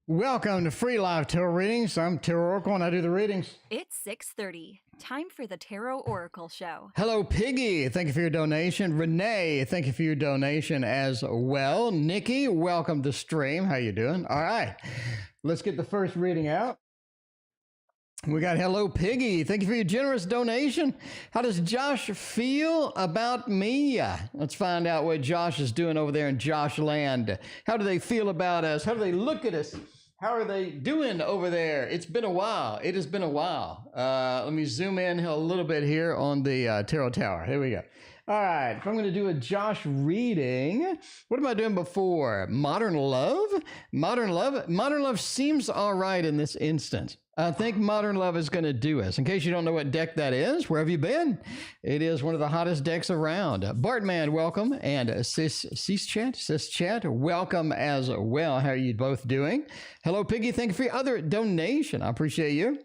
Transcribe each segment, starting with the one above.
Welcome to Free Live Tarot Readings. I'm Tarot Oracle and I do the readings. It's 6:30. Time for the Tarot Oracle Show. Hello, Piggy. Thank you for your donation. Renee, thank you for your donation as well. Nikki, welcome to stream. How you doing? All right, let's get the first reading out. We got Hello, Piggy. Thank you for your generous donation. How does Josh feel about me? Let's find out what Josh is doing over there in Josh land. How do they feel about us? How do they look at us? How are they doing over there? It's been a while. It has been a while. Let me zoom in a little bit here on the Tarot Tower. Here we go. All right, if I'm going to do a Josh reading, what am I doing before? Modern love? Modern love? Modern love seems all right in this instance. I think Modern Love is going to do us. In case you don't know what deck that is, where have you been? It is one of the hottest decks around. Bartman, welcome. And Cis Chat, welcome as well. How are you both doing? Hello, Piggy. Thank you for your other donation. I appreciate you.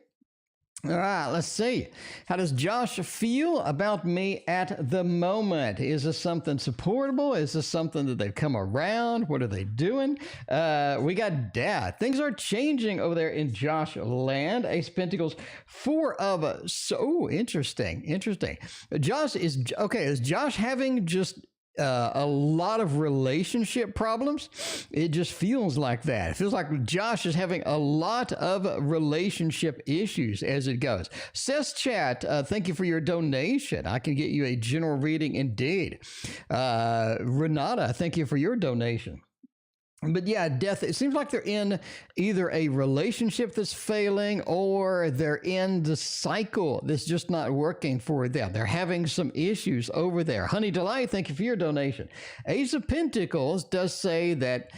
All right, let's see. How does Josh feel about me at the moment? Is this something supportable? Is this something that they've come around? What are they doing? We got Dad. Things are changing over there in Josh land. Ace of Pentacles, Four of... So interesting. Josh is... Okay, is Josh having just... a lot of relationship problems? It just feels like that. It feels like Josh is having a lot of relationship issues as it goes. Says Chat, thank you for your donation. I can get you a general reading indeed. Renata, thank you for your donation. But yeah, death, it seems like they're in either a relationship that's failing or they're in the cycle that's just not working for them. They're having some issues over there. Honey Delight, thank you for your donation. Ace of Pentacles does say that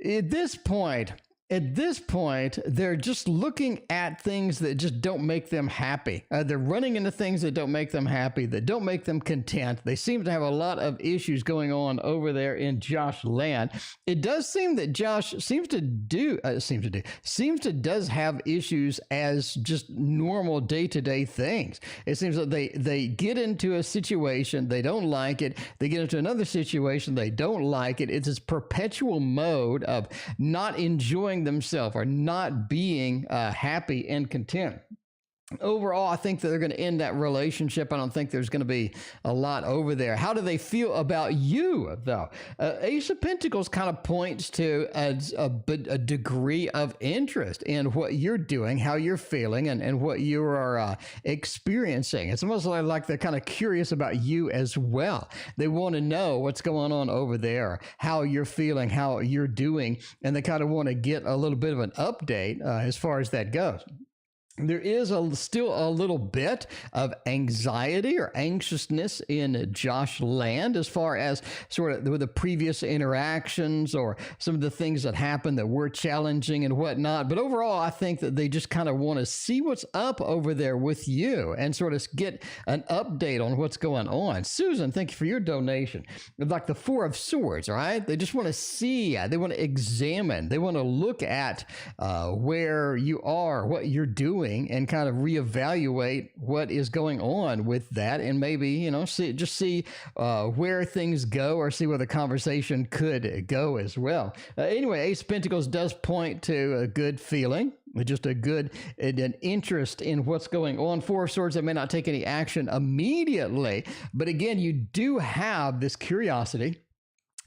at this point, they're just looking at things that just don't make them happy. They're running into things that don't make them happy, that don't make them content. They seem to have a lot of issues going on over there in Josh land. It does seem that Josh does have issues as just normal day-to-day things. It seems that they get into a situation, they don't like it. They get into another situation, they don't like it. It's this perpetual mode of not enjoying themselves or not being happy and content. Overall, I think that they're going to end that relationship. I don't think there's going to be a lot over there. How do they feel about you, though? Ace of Pentacles kind of points to a degree of interest in what you're doing, how you're feeling, and what you are experiencing. It's almost like they're kind of curious about you as well. They want to know what's going on over there, how you're feeling, how you're doing, and they kind of want to get a little bit of an update as far as that goes. There is still a little bit of anxiety or anxiousness in Josh land as far as sort of the previous interactions or some of the things that happened that were challenging and whatnot. But overall, I think that they just kind of want to see what's up over there with you and sort of get an update on what's going on. Susan, thank you for your donation. Like the Four of Swords, all right? They just want to see, they want to examine, they want to look at where you are, what you're doing, and kind of reevaluate what is going on with that, and maybe see where things go, or see where the conversation could go as well. Anyway, Ace of Pentacles does point to a good feeling, just an interest in what's going on. Four of Swords, they may not take any action immediately, but again, you do have this curiosity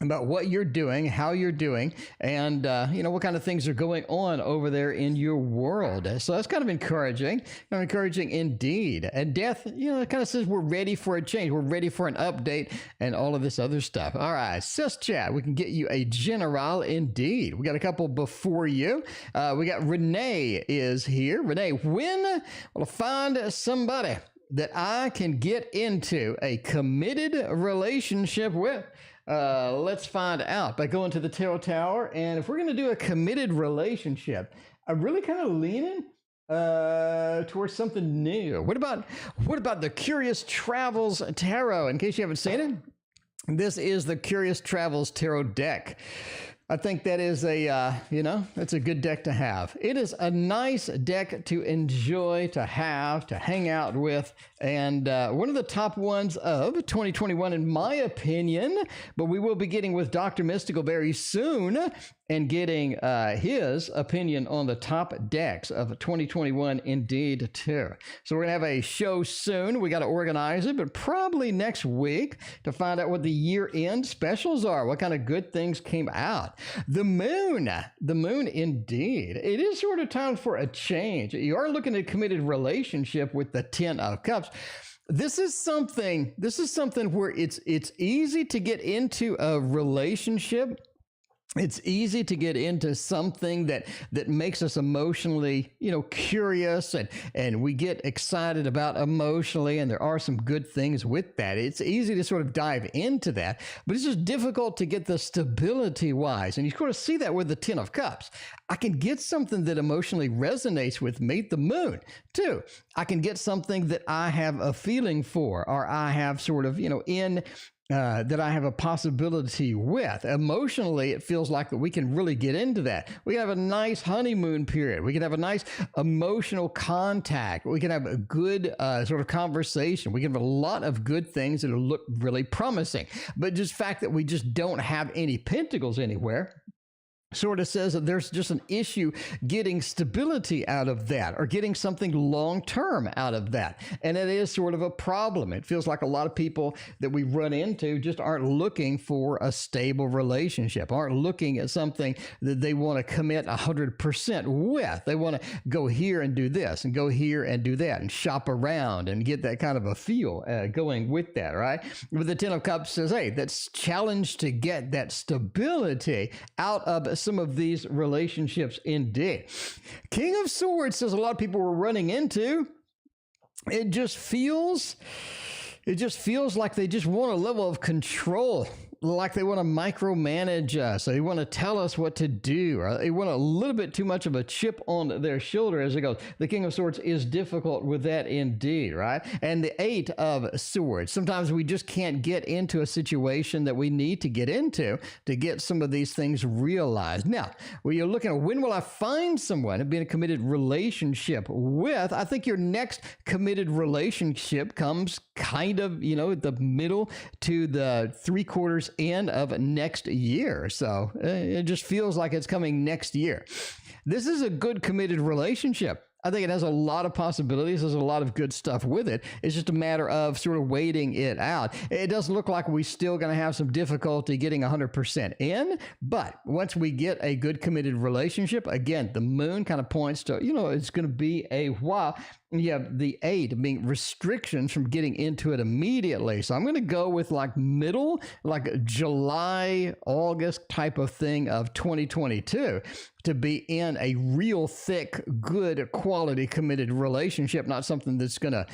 about what you're doing, how you're doing, and what kind of things are going on over there in your world. So that's kind of encouraging, encouraging indeed. And Death, it kind of says we're ready for a change, we're ready for an update, and all of this other stuff. All right, Sis Chat, we can get you a general indeed. We got a couple before you. We got Renee is here. Renee, when will I find somebody that I can get into a committed relationship with? Let's find out by going to the Tarot Tower. And if we're going to do a committed relationship, I'm really kind of leaning towards something new. What about the Curious Travels Tarot? In case you haven't seen it, this is the Curious Travels Tarot deck. I think that is that's a good deck to have. It is a nice deck to enjoy, to have, to hang out with, and one of the top ones of 2021, in my opinion. But we will be getting with Dr. Mystical very soon and getting his opinion on the top decks of 2021 indeed too. So we're gonna have a show soon. We got to organize it, but probably next week to find out what the year-end specials are, what kind of good things came out. The moon indeed. It is sort of time for a change. You are looking at a committed relationship with the 10 of Cups. This is something where it's easy to get into a relationship. It's easy to get into something that makes us emotionally, curious, and we get excited about emotionally, and there are some good things with that. It's easy to sort of dive into that, but it's just difficult to get the stability wise. And you sort of see that with the 10 of Cups. I can get something that emotionally resonates with me, the moon, too. I can get something that I have a feeling for, or I have sort of, that I have a possibility with. Emotionally, it feels like that we can really get into that. We can have a nice honeymoon period. We can have a nice emotional contact. We can have a good sort of conversation. We can have a lot of good things that look really promising. But just the fact that we just don't have any pentacles anywhere sort of says that there's just an issue getting stability out of that, or getting something long-term out of that. And it is sort of a problem. It feels like a lot of people that we run into just aren't looking for a stable relationship, aren't looking at something that they want to commit 100% with. They want to go here and do this, and go here and do that, and shop around and get that kind of a feel going with that, right? But the 10 of Cups says, hey, that's challenged to get that stability out of some of these relationships indeed. King of Swords says a lot of people were running into. It just feels like they just want a level of control, like they want to micromanage us. They want to tell us what to do, or they want a little bit too much of a chip on their shoulder as it goes. The King of Swords is difficult with that indeed, right? And the 8 of Swords. Sometimes we just can't get into a situation that we need to get into to get some of these things realized. Now, when you're looking at when will I find someone to be in a committed relationship with, I think your next committed relationship comes kind of, at the middle to the 3/4 end of next year. So it just feels like it's coming next year. This is a good committed relationship. I think it has a lot of possibilities. There's a lot of good stuff with it. It's just a matter of sort of waiting it out. It doesn't look like we're still going to have some difficulty getting 100% in, but once we get a good committed relationship, again, the moon kind of points to, it's going to be a while. You have the 8 being restrictions from getting into it immediately. So I'm going to go with like middle, like July, August type of thing of 2022 to be in a real thick, good quality committed relationship, not something that's going to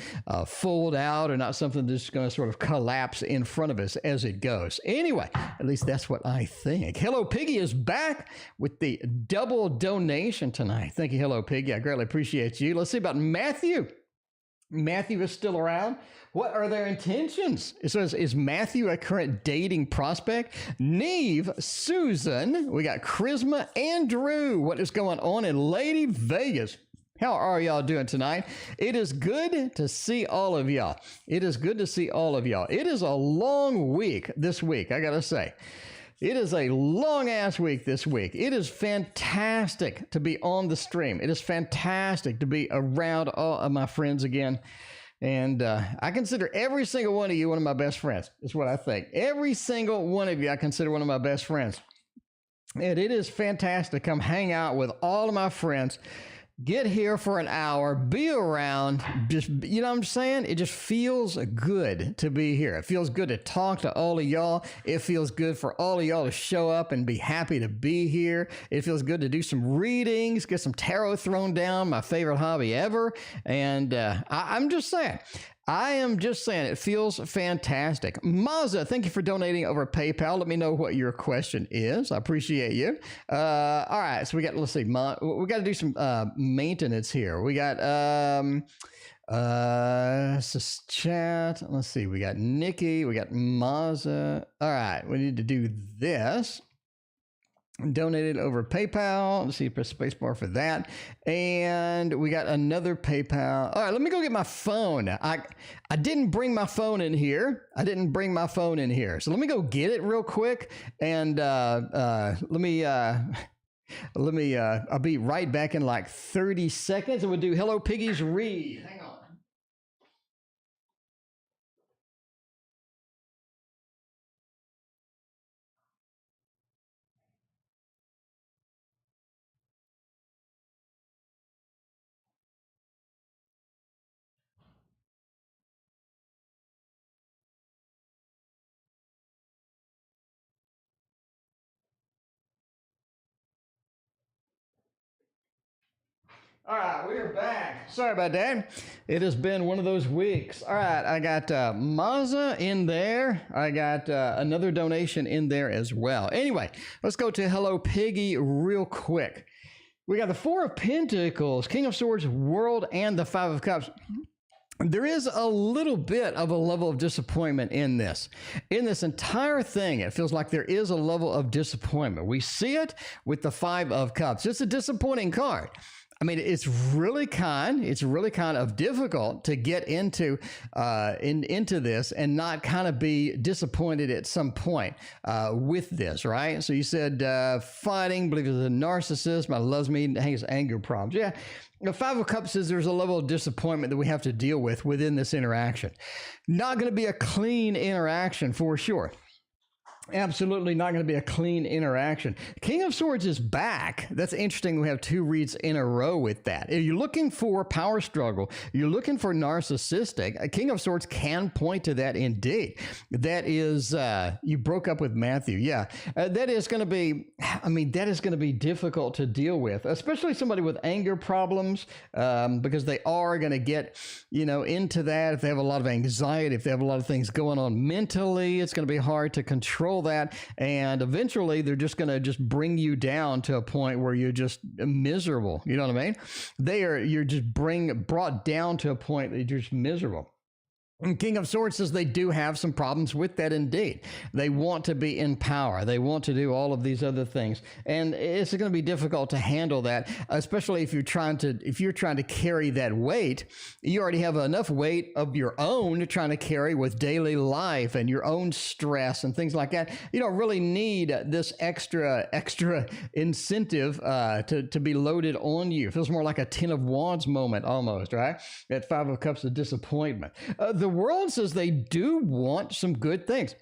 fold out, or not something that's going to sort of collapse in front of us as it goes. Anyway, at least that's what I think. Hello Piggy is back with the double donation tonight. Thank you, Hello Piggy. I greatly appreciate you. Let's see about Matthew. Matthew is still around. What are their intentions? It says, is Matthew a current dating prospect? Neve, Susan, we got Charisma, and Drew. What is going on in Lady Vegas? How are y'all doing tonight? It is good to see all of y'all. It is good to see all of y'all. It is a long week this week, I gotta say. It is a long-ass week this week. It is fantastic to be on the stream. It is fantastic to be around all of my friends again. And I consider every single one of you one of my best friends. Is what I think. Every single one of you I consider one of my best friends. And it is fantastic to come hang out with all of my friends. Get here for an hour, be around, just, you know what I'm saying? It just feels good to be here. It feels good to talk to all of y'all. It feels good for all of y'all to show up and be happy to be here. It feels good to do some readings, get some tarot thrown down, my favorite hobby ever. And I'm just saying, I am just saying, it feels fantastic. Mazza, thank you for donating over PayPal. Let me know what your question is. I appreciate you. All right, so we got, let's see, we got to do some maintenance here. We got chat. Let's see, we got Nikki, we got Mazza. All right, we need to do this. donated over PayPal. Let's see, press spacebar for that. And we got another PayPal. All right, let me go get my phone. I didn't bring my phone in here. So let me go get it real quick. And let me, I'll be right back in like 30 seconds. And we'll do Hello Piggies read. Hang on. All right, we're back. Sorry about that. It has been one of those weeks. All right, I got Maza in there. I got another donation in there as well. Anyway, let's go to Hello Piggy real quick. We got the Four of Pentacles, King of Swords, World, and the Five of Cups. There is a little bit of a level of disappointment in this. In this entire thing, it feels like there is a level of disappointment. We see it with the Five of Cups. It's a disappointing card. I mean, it's really kind of difficult to get into this and not kind of be disappointed at some point with this, right? So you said fighting, believe it's a narcissist, but loves me, has anger problems. Yeah. The Five of Cups says there's a level of disappointment that we have to deal with within this interaction. Not going to be a clean interaction for sure. Absolutely not going to be a clean interaction. King of Swords is back. That's interesting. We have two reads in a row with that. If you're looking for power struggle, you're looking for narcissistic, a King of Swords can point to that indeed. That is, you broke up with Matthew. Yeah. That is going to be difficult to deal with, especially somebody with anger problems, because they are going to get, into that. If they have a lot of anxiety, if they have a lot of things going on mentally, it's going to be hard to control that, and eventually they're just going to just bring you down to a point where you're just miserable. You know what I mean? You're just brought down to a point that you're just miserable. And King of Swords says they do have some problems with that indeed. They want to be in power. They want to do all of these other things. And it's going to be difficult to handle that, especially if you're trying to carry that weight. You already have enough weight of your own trying to carry with daily life and your own stress and things like that. You don't really need this extra incentive to be loaded on you. It feels more like a Ten of Wands moment almost, right? That Five of Cups of disappointment. The world says they do want some good things.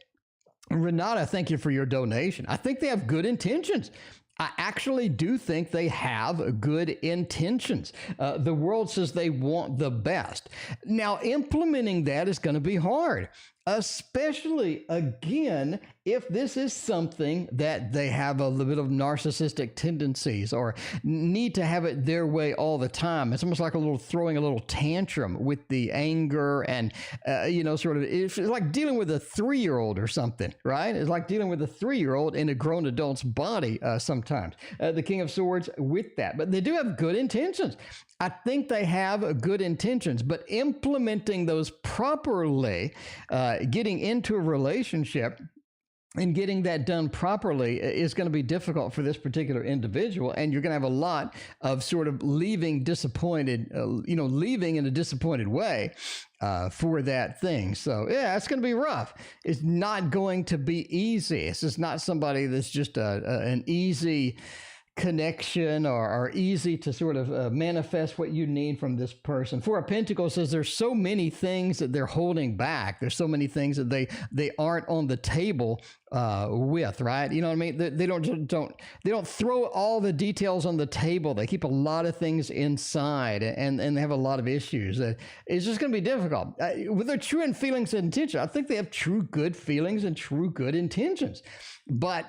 Renata, thank you for your donation. I think they have good intentions. I actually do think they have good intentions. The world says they want the best. Now, implementing that is going to be hard, especially, again, if this is something that they have a little bit of narcissistic tendencies or need to have it their way all the time. It's almost like throwing a little tantrum with the anger and, it's like dealing with a 3-year-old or something, right? It's like dealing with a 3-year-old in a grown adult's body sometimes. The King of Swords with that. But they do have good intentions. I think they have good intentions, but implementing those properly, getting into a relationship and getting that done properly is going to be difficult for this particular individual. And you're going to have a lot of sort of leaving disappointed, leaving in a disappointed way for that thing. So yeah, it's going to be rough. It's not going to be easy. This is not somebody that's just an easy connection or easy to sort of manifest what you need from this person. Four of Pentacles says there's so many things that they're holding back. There's so many things that they aren't on the table with, right? You know what I mean? They don't throw all the details on the table. They keep a lot of things inside and they have a lot of issues. It's just going to be difficult. With their true feelings and intentions, I think they have true good feelings and true good intentions. But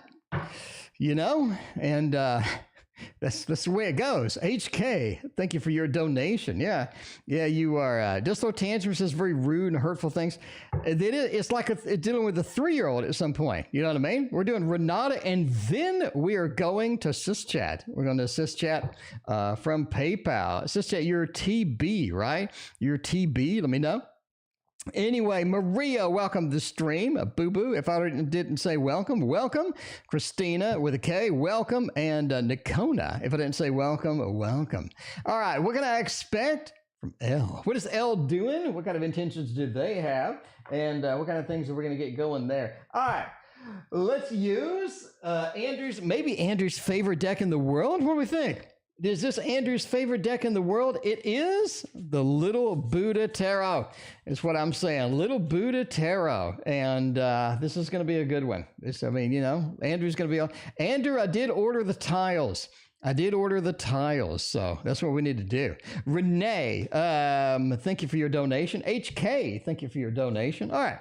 that's the way it goes. HK, thank you for your donation. Yeah, you are. Just throw tantrums, says very rude and hurtful things. It's like dealing with a 3-year-old at some point. You know what I mean? We're doing Renata, and then we are going to SysChat. We're going to SysChat from PayPal. SysChat, you're TB, right? You're TB. Let me know. Anyway, Maria, welcome to the stream. Boo Boo, if I didn't say welcome, welcome. Christina with a K, welcome. And Nikona, if I didn't say welcome, welcome. All right, what can I expect from Elle? What is Elle doing? What kind of intentions do they have? And what kind of things are we going to get going there? All right, let's use Andrew's favorite deck in the world. What do we think? Is this Andrew's favorite deck in the world? It is the Little Buddha Tarot, is what I'm saying. Little Buddha Tarot. And this is going to be a good one. Andrew's going to be on. Andrew, I did order the tiles. So that's what we need to do. Renee, thank you for your donation. HK, thank you for your donation. All right.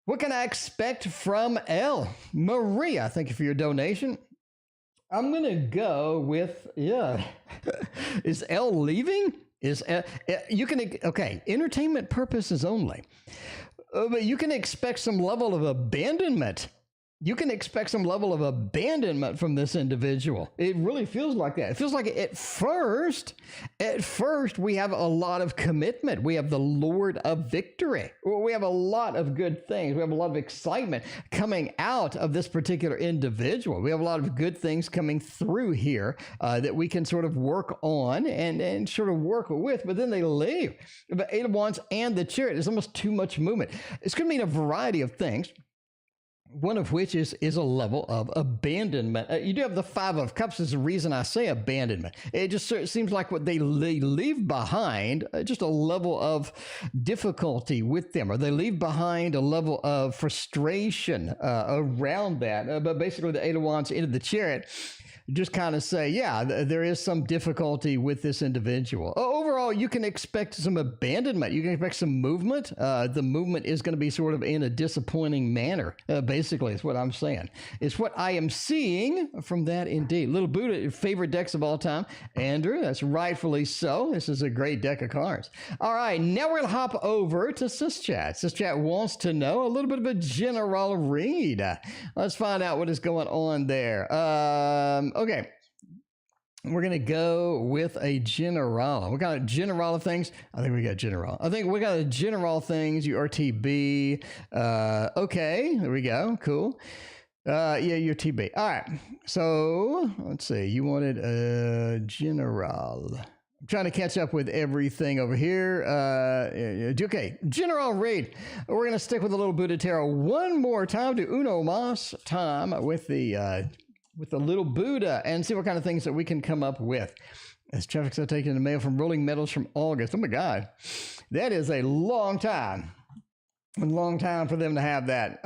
What can I expect from Elle? Maria, thank you for your donation. I'm going to go with, is Elle leaving? Entertainment purposes only. But you can expect some level of abandonment. You can expect some level of abandonment from this individual. It really feels like that. It feels like at first, we have a lot of commitment. We have the Lord of Victory. We have a lot of good things. We have a lot of excitement coming out of this particular individual. We have a lot of good things coming through here that we can sort of work on and sort of work with, but then they leave. The Eight of Wands and the Chariot is almost too much movement. It's going to mean a variety of things. One of which is a level of abandonment. You do have the Five of Cups is the reason I say abandonment. It just seems like what they leave behind, just a level of difficulty with them, or they leave behind a level of frustration around that. But basically the Eight of Wands into the Chariot just kind of say, there is some difficulty with this individual. Overall, you can expect some abandonment. You can expect some movement. The movement is going to be sort of in a disappointing manner, basically, is what I'm saying. It's what I am seeing from that indeed. Little Buddha, favorite decks of all time. Andrew, that's rightfully so. This is a great deck of cards. All right, now we're going to hop over to SysChat. SysChat wants to know a little bit of a general read. Let's find out what is going on there. Okay, we're going to go with a general. We got a general of things. I think we got general. I think we got a general things, URTB. Okay, there we go. Cool. Your TB. All right. So let's see. You wanted a general. I'm trying to catch up with everything over here. Okay, general read. We're going to stick with the Little Buddha Tarot one more time to uno mas time with the Little Buddha and see what kind of things that we can come up with. As traffic's taken in the mail from Rolling Metals from August. Oh my God, that is a long time. A long time for them to have that.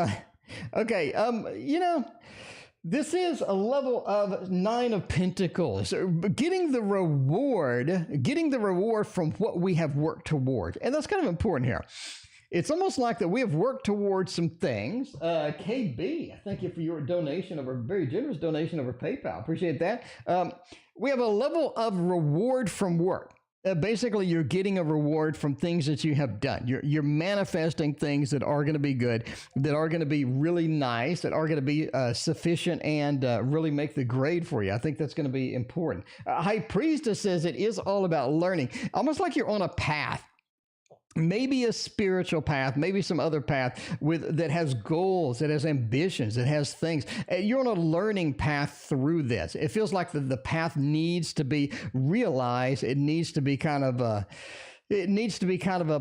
Okay, this is a level of Nine of Pentacles. Getting the reward from what we have worked toward. And that's kind of important here. It's almost like that we have worked towards some things. KB, thank you for your donation, very generous donation over PayPal. Appreciate that. We have a level of reward from work. Basically, you're getting a reward from things that you have done. You're manifesting things that are going to be good, that are going to be really nice, that are going to be sufficient and really make the grade for you. I think that's going to be important. High Priestess says it is all about learning, almost like you're on a path. Maybe a spiritual path, maybe some other path that has goals, that has ambitions, that has things. You're on a learning path through this. It feels like the path needs to be realized. It needs to be kind of a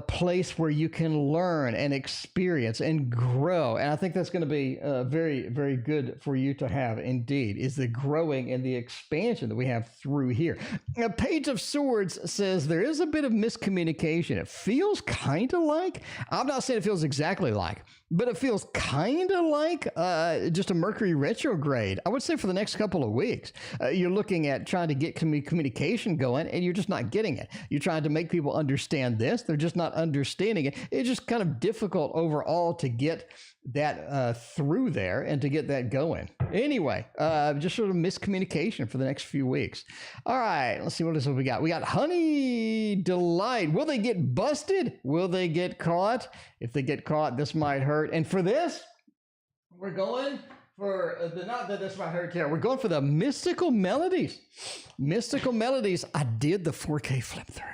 place where you can learn and experience and grow. And I think that's going to be very, very good for you to have indeed, is the growing and the expansion that we have through here. Page of Swords says there is a bit of miscommunication. It feels kind of like, I'm not saying it feels exactly like, but it feels kind of like just a Mercury retrograde. I would say for the next couple of weeks, you're looking at trying to get communication going, and you're just not getting it. You're trying to make people understand this. They're just not understanding it. It's just kind of difficult overall to get that through there and to get that going. Anyway, just sort of miscommunication for the next few weeks. All right, let's see what else we got. We got Honey Delight. Will they get busted? Will they get caught? If they get caught, this might hurt. And for this, we're going for not that this might hurt here. We're going for the Mystical Melodies. Mystical Melodies. I did the 4K flip through.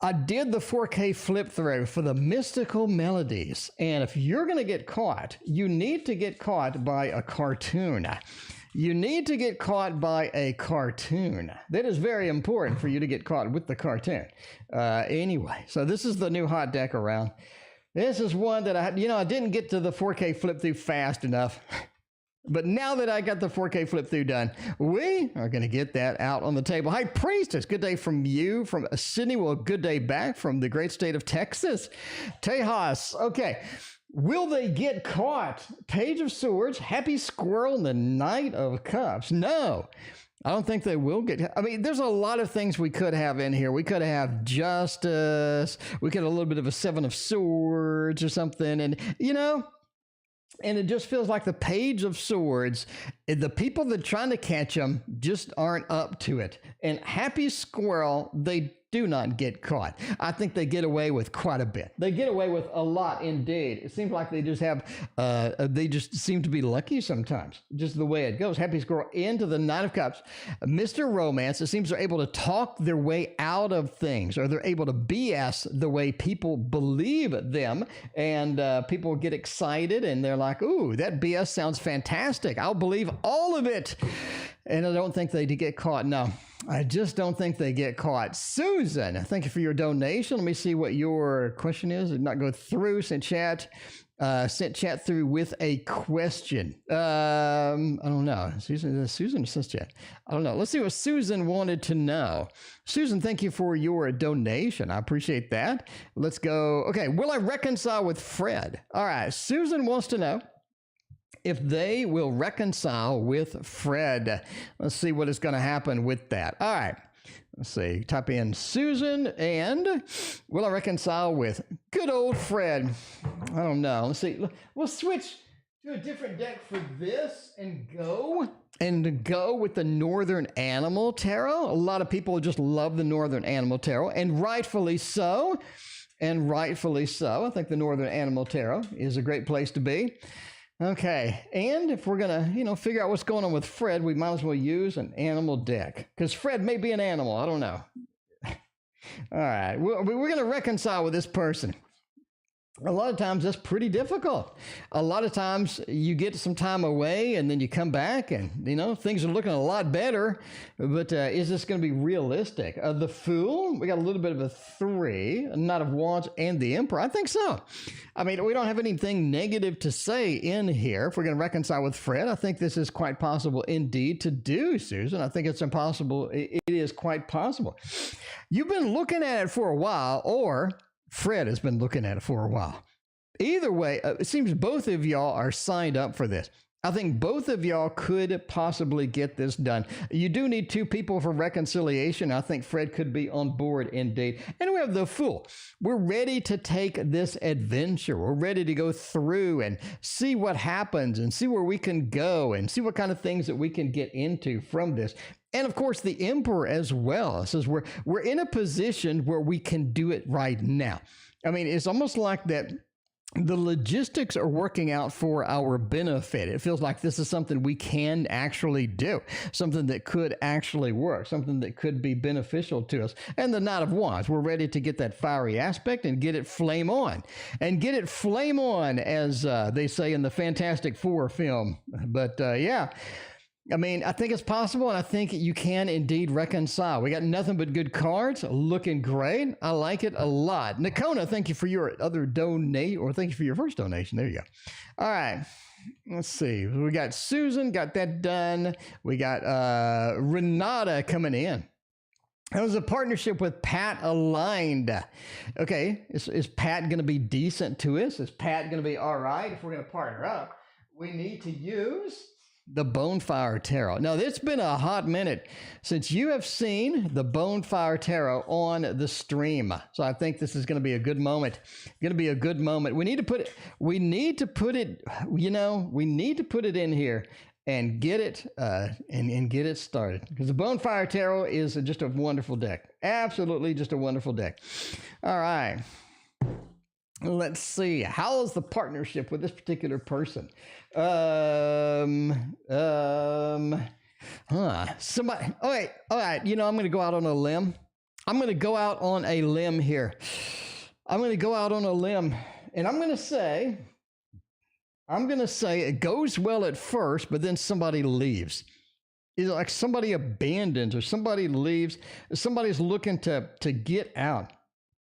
I did the 4K flip through for the mystical melodies. And if you're going to get caught, you need to get caught by a cartoon. You need to get caught by a cartoon. That is very important for you to get caught with the cartoon. Anyway, so this is the new hot deck around. This is one that I didn't get to the 4K flip through fast enough. But now that I got the 4K flip through done, we are going to get that out on the table. Hi, Priestess. Good day from you from Sydney. Well, good day back from the great state of Texas. Tejas. Okay. Will they get caught? Page of Swords, Happy Squirrel, and the Knight of Cups. No. I don't think they will get. I mean, there's a lot of things we could have in here. We could have Justice. We could have a little bit of a Seven of Swords or something. And, and it just feels like the Page of Swords, the people that are trying to catch them just aren't up to it. And Happy Squirrel, they do not get caught. I think they get away with quite a bit. They get away with a lot indeed. It seems like they just have, they just seem to be lucky sometimes, just the way it goes. Happy Squirrel into the Knight of Cups. Mr. Romance, it seems they're able to talk their way out of things, or they're able to BS the way people believe them, and people get excited and they're like, ooh, that BS sounds fantastic. I'll believe all of it. And I don't think they get caught. No, I just don't think they get caught. Susan, thank you for your donation. Let me see what your question is. Did not go through. Sent chat through with a question. I don't know. Susan says chat. I don't know. Let's see what Susan wanted to know. Susan, thank you for your donation. I appreciate that. Let's go. Okay. Will I reconcile with Fred? All right. Susan wants to know if they will reconcile with Fred. Let's see what is going to happen with that. All right. Let's see. Type in Susan and will I reconcile with good old Fred? I don't know. Let's see. We'll switch to a different deck for this and go with the Northern Animal Tarot. A lot of people just love the Northern Animal Tarot, and rightfully so. And rightfully so. I think the Northern Animal Tarot is a great place to be. Okay, and if we're going to, figure out what's going on with Fred, we might as well use an animal deck, because Fred may be an animal. I don't know. All right, we're going to reconcile with this person. A lot of times that's pretty difficult. A lot of times you get some time away and then you come back and, things are looking a lot better. But is this going to be realistic? The Fool, we got a little bit of a 3, a Knight of Wands, and the Emperor. I think so. I mean, we don't have anything negative to say in here. If we're going to reconcile with Fred, I think this is quite possible indeed to do, Susan. I think it's impossible. It is quite possible. You've been looking at it for a while, or Fred has been looking at it for a while. Either way, it seems both of y'all are signed up for this. I think both of y'all could possibly get this done. You do need 2 people for reconciliation. I think Fred could be on board indeed. And we have the Fool. We're ready to take this adventure. We're ready to go through and see what happens and see where we can go and see what kind of things that we can get into from this. And of course, the Emperor as well. It says we're in a position where we can do it right now. I mean, it's almost like that the logistics are working out for our benefit. It feels like this is something we can actually do, something that could actually work, something that could be beneficial to us. And the Knight of Wands, we're ready to get that fiery aspect and get it flame on. And get it flame on, as they say in the Fantastic Four film. But yeah. I mean, I think it's possible, and I think you can indeed reconcile. We got nothing but good cards, looking great. I like it a lot. Nakona, thank you for your other donate, or thank you for your first donation. There you go. All right, let's see. We got Susan, got that done. We got Renata coming in. That was a partnership with Pat aligned. Okay, is Pat going to be decent to us? Is Pat going to be all right if we're going to partner up? We need to use the Bonefire Tarot. Now, it's been a hot minute since you have seen the Bonefire Tarot on the stream. So I think this is going to be a good moment. Going to be a good moment. We need to put it in here and get it and get it started, because the Bonefire Tarot is just a wonderful deck. Absolutely just a wonderful deck. All right. Let's see. How is the partnership with this particular person? Somebody. All right. I'm going to go out on a limb. I'm going to go out on a limb here. I'm going to go out on a limb, and I'm going to say it goes well at first, but then somebody leaves. It's like somebody abandons or somebody leaves. Somebody's looking to get out.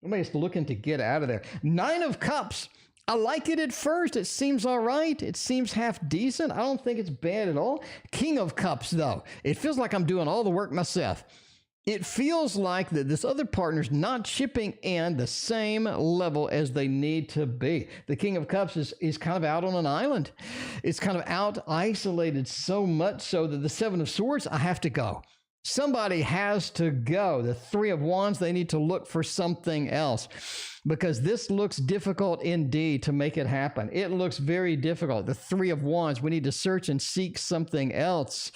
Somebody's looking to get out of there. 9 of Cups. I like it at first. It seems all right. It seems half decent. I don't think it's bad at all. King of Cups, though. It feels like I'm doing all the work myself. It feels like that this other partner's not chipping in the same level as they need to be. The King of Cups is kind of out on an island. It's kind of out isolated so much so that the 7 of Swords, I have to go. Somebody has to go. The 3 of Wands, they need to look for something else because this looks difficult indeed to make it happen. It looks very difficult. The 3 of Wands, we need to search and seek something else.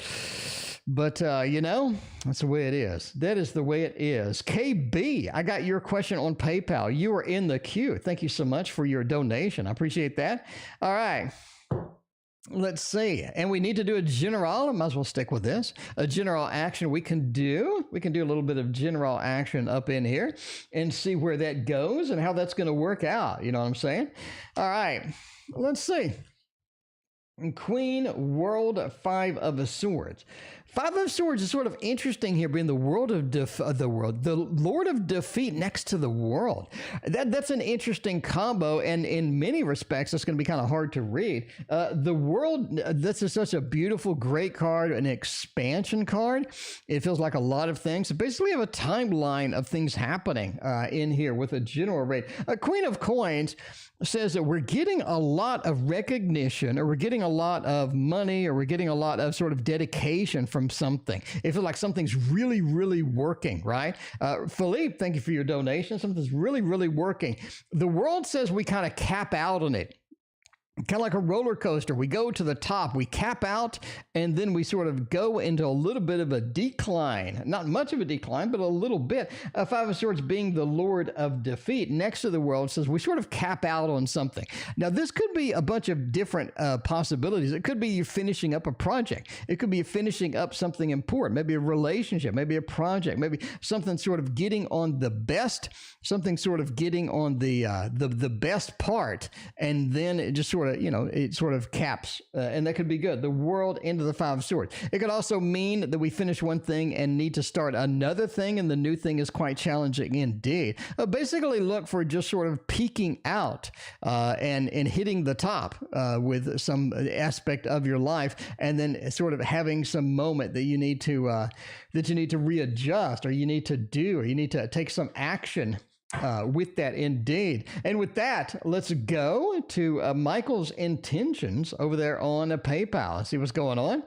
But, that's the way it is. That is the way it is. KB, I got your question on PayPal. You are in the queue. Thank you so much for your donation. I appreciate that. All right. Let's see. And we need to do a general. I might as well stick with this. A general action we can do. We can do a little bit of general action up in here and see where that goes and how that's going to work out. You know what I'm saying? All right. Let's see. Queen, World, 5 of Swords. 5 of Swords is sort of interesting here, being the Lord of Defeat next to the World. That's an interesting combo, and in many respects, it's going to be kind of hard to read. The World, this is such a beautiful, great card, an expansion card. It feels like a lot of things. So basically, you have a timeline of things happening in here with a general rate. Queen of Coins says that we're getting a lot of recognition, or we're getting a lot of money, or we're getting a lot of sort of dedication from something. It feels like something's really, really working, right? Philippe, thank you for your donation. Something's really, really working. The World says we kind of cap out on it. Kind of like a roller coaster. We go to the top, we cap out, and then we sort of go into a little bit of a decline. Not much of a decline, but a little bit. 5 of Swords being the Lord of Defeat next to the World says we sort of cap out on something. Now, this could be a bunch of different possibilities. It could be you finishing up a project. It could be you finishing up something important, maybe a relationship, maybe a project, maybe something sort of getting on the best, something sort of getting on the best part, and then it just sort of, it sort of caps, and that could be good. The World into the 5 of Swords. It could also mean that we finish one thing and need to start another thing, and the new thing is quite challenging indeed. Basically, look for just sort of peaking out and hitting the top with some aspect of your life, and then sort of having some moment that you need to readjust, or you need to do, or you need to take some action with that indeed. And with that, let's go to Michael's intentions over there on PayPal. Let's see what's going on.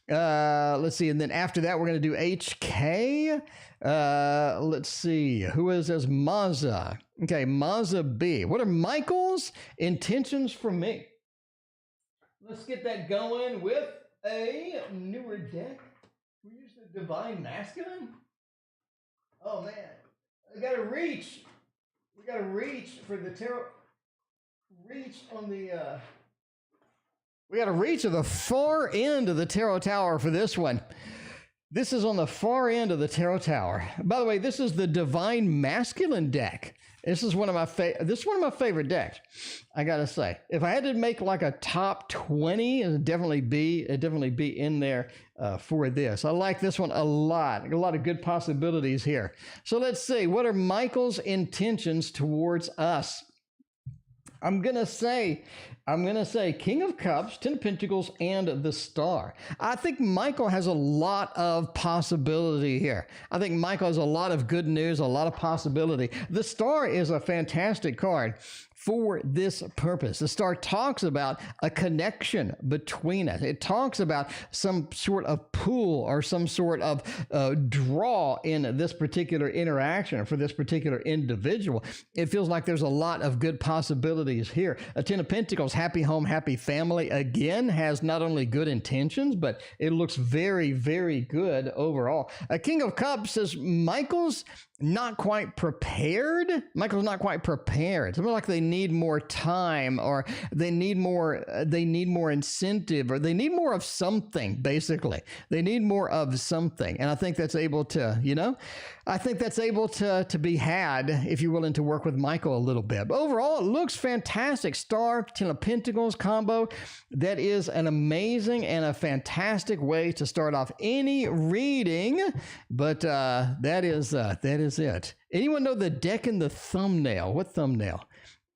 Let's see. And then after that, we're going to do HK. Let's see. Who is this? Mazza. Okay, Mazza B. What are Michael's intentions for me? Let's get that going with a newer deck. We use the Divine Masculine. Oh, man. We got to reach. We got to reach for the tarot. Reach on the. We got to reach to the far end of the tarot tower for this one. This is on the far end of the tarot tower. By the way, this is the Divine Masculine deck. This is one of my favorite decks. I gotta say, if I had to make like a top 20, it'd definitely be in there for this. I like this one a lot. A lot of good possibilities here. So let's see. What are Michael's intentions towards us? I'm gonna say King of Cups, 10 of Pentacles, and the Star. I think Michael has a lot of possibility here. I think Michael has a lot of good news, a lot of possibility. The Star is a fantastic card for this purpose. The Star talks about a connection between us. It talks about some sort of pull or some sort of draw in this particular interaction for this particular individual. It feels like there's a lot of good possibilities here. A 10 of Pentacles, happy home, happy family, again, has not only good intentions, but it looks very, very good overall. A King of Cups says Michael's not quite prepared. Michael's not quite prepared. Something like they need more time, or they need more incentive, or they need more of something. Basically, they need more of something, and I think that's able to, I think that's able to be had if you're willing to work with Michael a little bit. But overall, it looks fantastic. Star, Ten of Pentacles combo. That is an amazing and a fantastic way to start off any reading. But that is it. Anyone know the deck in the thumbnail? What thumbnail?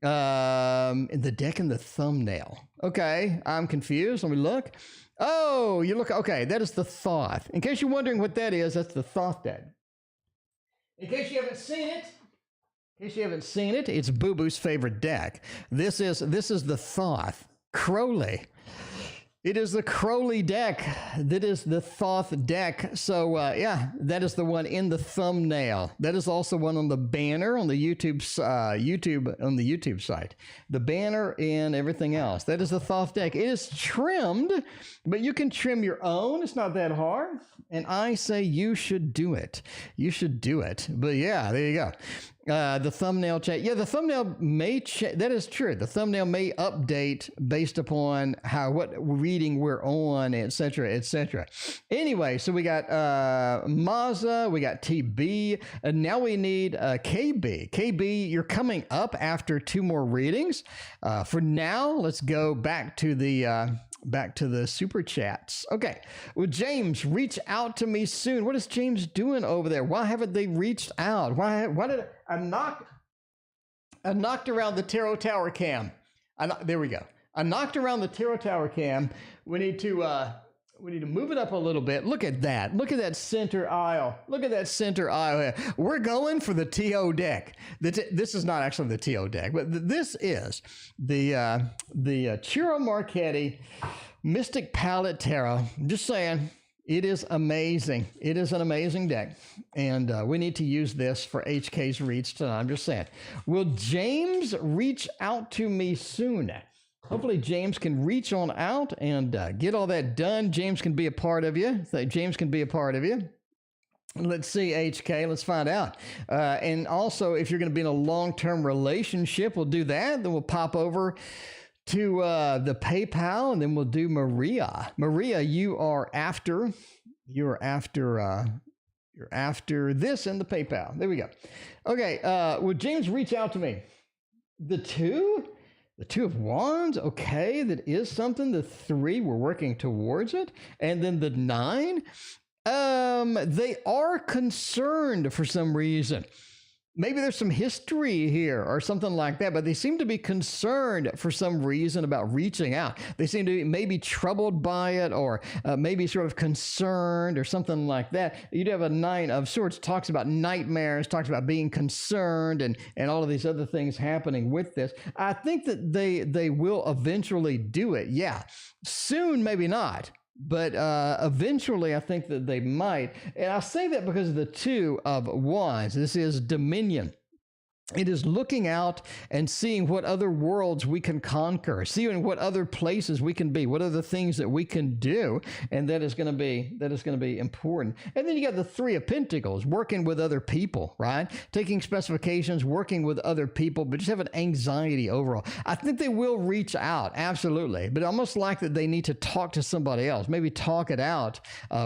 The deck in the thumbnail. Okay, I'm confused. Let me look. Oh, you look. Okay, that is the Thoth. In case you're wondering what that is, that's the Thoth deck. In case you haven't seen it, it's Boo Boo's favorite deck. This is the Thoth Crowley. It is the Crowley deck. That is the Thoth deck. So yeah, that is the one in the thumbnail. That is also one on the banner on the YouTube site. The banner and everything else. That is the Thoth deck. It is trimmed, but you can trim your own. It's not that hard. And I say you should do it. You should do it. But yeah, there you go. The thumbnail change. Yeah, the thumbnail may change. That is true. The thumbnail may update based upon what reading we're on, etc., etc. Anyway, so we got Mazza, we got TB, and now we need KB. KB, you're coming up after 2 more readings. For now, let's go back to the super chats. Okay. Well, James, reach out to me soon. What is James doing over there? Why haven't they reached out? Why did I knocked around the Tarot Tower cam? There we go. I knocked around the Tarot Tower cam. We need to move it up a little bit. Look at that. Look at that center aisle. Look at that center aisle here. We're going for the TO deck. This is not actually the TO deck, but this is the Ciro Marchetti Mystic Palette Tarot. Just saying, it is amazing. It is an amazing deck, and we need to use this for HK's reads tonight. I'm just saying. Will James reach out to me soon? Hopefully James can reach on out and get all that done. James can be a part of you. James can be a part of you. Let's see, HK. Let's find out. And also, if you're going to be in a long-term relationship, we'll do that. Then we'll pop over to the PayPal, and then we'll do Maria. Maria, you're after this and the PayPal. There we go. Okay. Will James reach out to me? The Two of Wands, okay, that is something. The 3, we're working towards it. And then the 9, they are concerned for some reason. Maybe there's some history here or something like that, but they seem to be concerned for some reason about reaching out. They seem to be maybe troubled by it, or maybe sort of concerned or something like that. You'd have a 9 of Swords, talks about nightmares, talks about being concerned, and all of these other things happening with this. I think that they will eventually do it. Yeah. Soon, maybe not. But eventually, I think that they might. And I say that because of the 2 of Wands. This is dominion. It is looking out and seeing what other worlds we can conquer, seeing what other places we can be, what other things that we can do, and that is going to be important. And then you got the 3 of Pentacles, working with other people, right? Taking specifications, working with other people, but just having anxiety overall. I think they will reach out, absolutely, but almost like that they need to talk to somebody else, maybe talk it out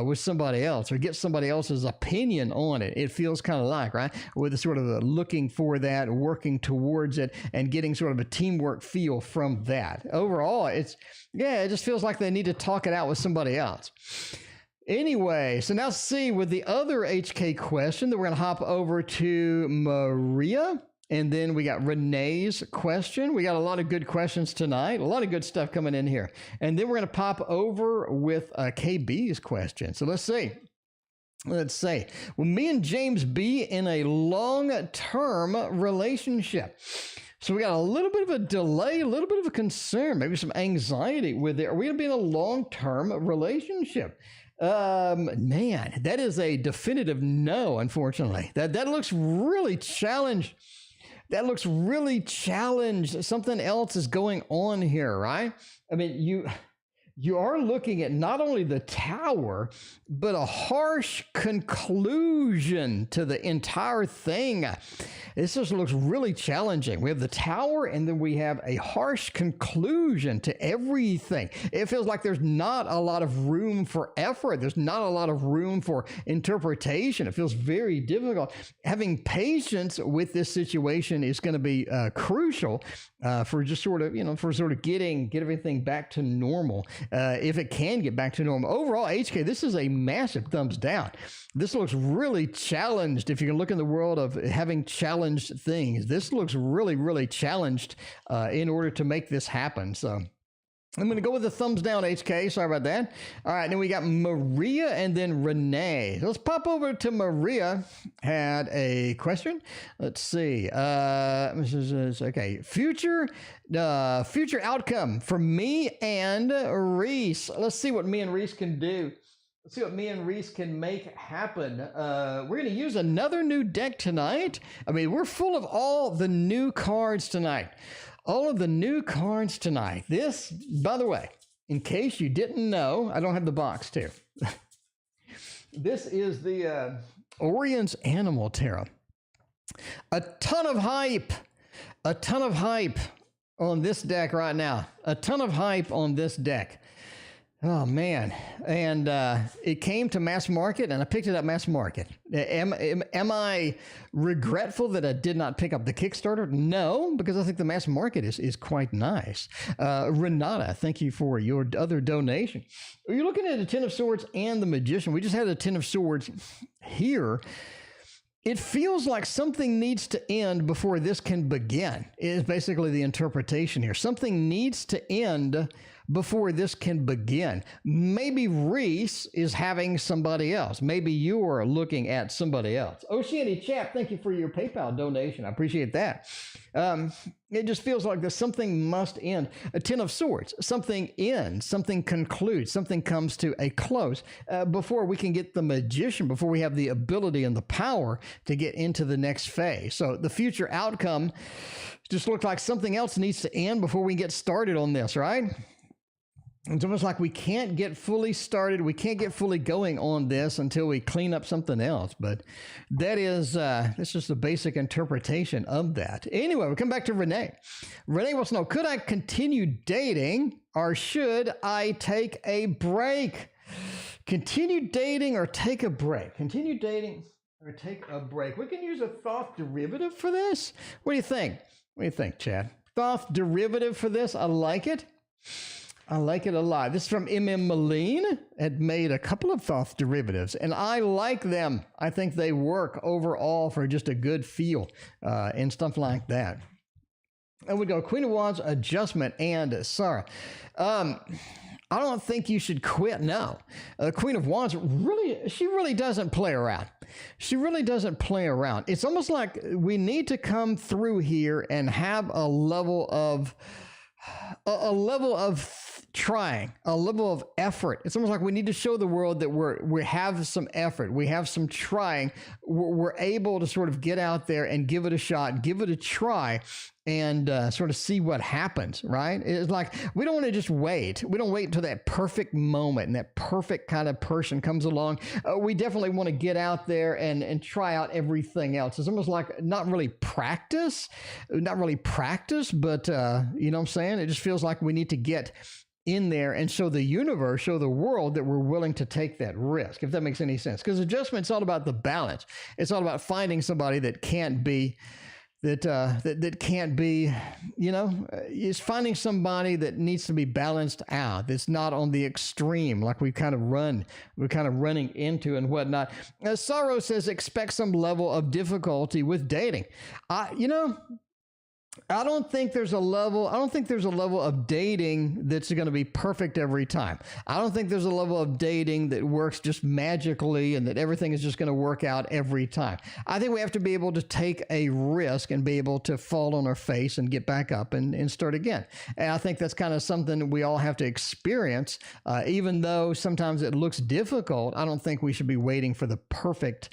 with somebody else, or get somebody else's opinion on it. It feels kind of like, right, with a sort of looking for that, working towards it, and getting sort of a teamwork feel from that. Overall, it just feels like they need to talk it out with somebody else. Anyway, so now see, with the other HK question, then we're going to hop over to Maria, and then we got Renee's question. We got a lot of good questions tonight, a lot of good stuff coming in here. And then we're going to pop over with KB's question. So let's see. Let's say, will me and James be in a long-term relationship? So we got a little bit of a delay, a little bit of a concern, maybe some anxiety with it. Are we going to be in a long-term relationship? Man, that is a definitive no, unfortunately. That looks really challenged. That looks really challenged. Something else is going on here, right? I mean, you are looking at not only the tower, but a harsh conclusion to the entire thing. This just looks really challenging. We have the tower, and then we have a harsh conclusion to everything. It feels like there's not a lot of room for effort. There's not a lot of room for interpretation. It feels very difficult. Having patience with this situation is going to be crucial for just sort of, get everything back to normal. If it can get back to normal. Overall, HK, this is a massive thumbs down. This looks really challenged. If you can look in the world of having challenged things, this looks really, really challenged in order to make this happen. So I'm going to go with the thumbs down, HK. Sorry about that. All right, then we got Maria and then Renee. Let's pop over to Maria. Had a question. Let's see. Okay, future outcome for me and Rhys. Let's see what me and Rhys can do. Let's see what me and Rhys can make happen. We're going to use another new deck tonight. I mean, we're full of all the new cards tonight. All of the new cards tonight. This, by the way, in case you didn't know, I don't have the box too. This is the Orion's Animal Tarot. A ton of hype on this deck right now. A ton of hype on this deck. Oh, man. And it came to mass market, and I picked it up mass market. Am I regretful that I did not pick up the Kickstarter? No, because I think the mass market is quite nice. Renata, thank you for your other donation. You're looking at the Ten of Swords and the Magician. We just had the Ten of Swords here. It feels like something needs to end before this can begin, is basically the interpretation here. Something needs to end before this can begin. Maybe Rhys is having somebody else. Maybe you are looking at somebody else. Oceani Chap, thank you for your PayPal donation. I appreciate that. It just feels like there's something must end. A Ten of Swords, something ends, something concludes, something comes to a close before we can get the Magician, before we have the ability and the power to get into the next phase. So the future outcome just looks like something else needs to end before we get started on this, right? It's almost like we can't get fully started. We can't get fully going on this until we clean up something else. But that is, that's just the basic interpretation of that. Anyway, we'll come back to Renee. Renee wants to know, could I continue dating or should I take a break? Continue dating or take a break? Continue dating or take a break? We can use a Thoth derivative for this. What do you think? What do you think, Chad? Thoth derivative for this? I like it. I like it a lot. This is from M.M. Moline. Had made a couple of Thoth derivatives, and I like them. I think they work overall for just a good feel and stuff like that. And we go Queen of Wands, Adjustment, and Sarah. I don't think you should quit. No. Queen of Wands, she really doesn't play around. She really doesn't play around. It's almost like we need to come through here and have a level of trying, a level of effort. It's almost like we need to show the world that we have some effort, we have some trying, we're able to sort of get out there and give it a shot, give it a try, and sort of see what happens, right? It's like we don't want to just wait. We don't wait until that perfect moment and that perfect kind of person comes along. We definitely want to get out there and try out everything else. It's almost like not really practice, but you know what I'm saying? It just feels like we need to get in there and show the universe, show the world that we're willing to take that risk, if that makes any sense. Because adjustment's all about the balance. It's all about finding somebody that can't be, that can't be, is finding somebody that needs to be balanced out. That's not on the extreme, like we're kind of running into and whatnot. Sorrow says, expect some level of difficulty with dating. I don't think there's a level of dating that's going to be perfect every time. I don't think there's a level of dating that works just magically and that everything is just going to work out every time. I think we have to be able to take a risk and be able to fall on our face and get back up and start again. And I think that's kind of something that we all have to experience. Even though sometimes it looks difficult, I don't think we should be waiting for the perfect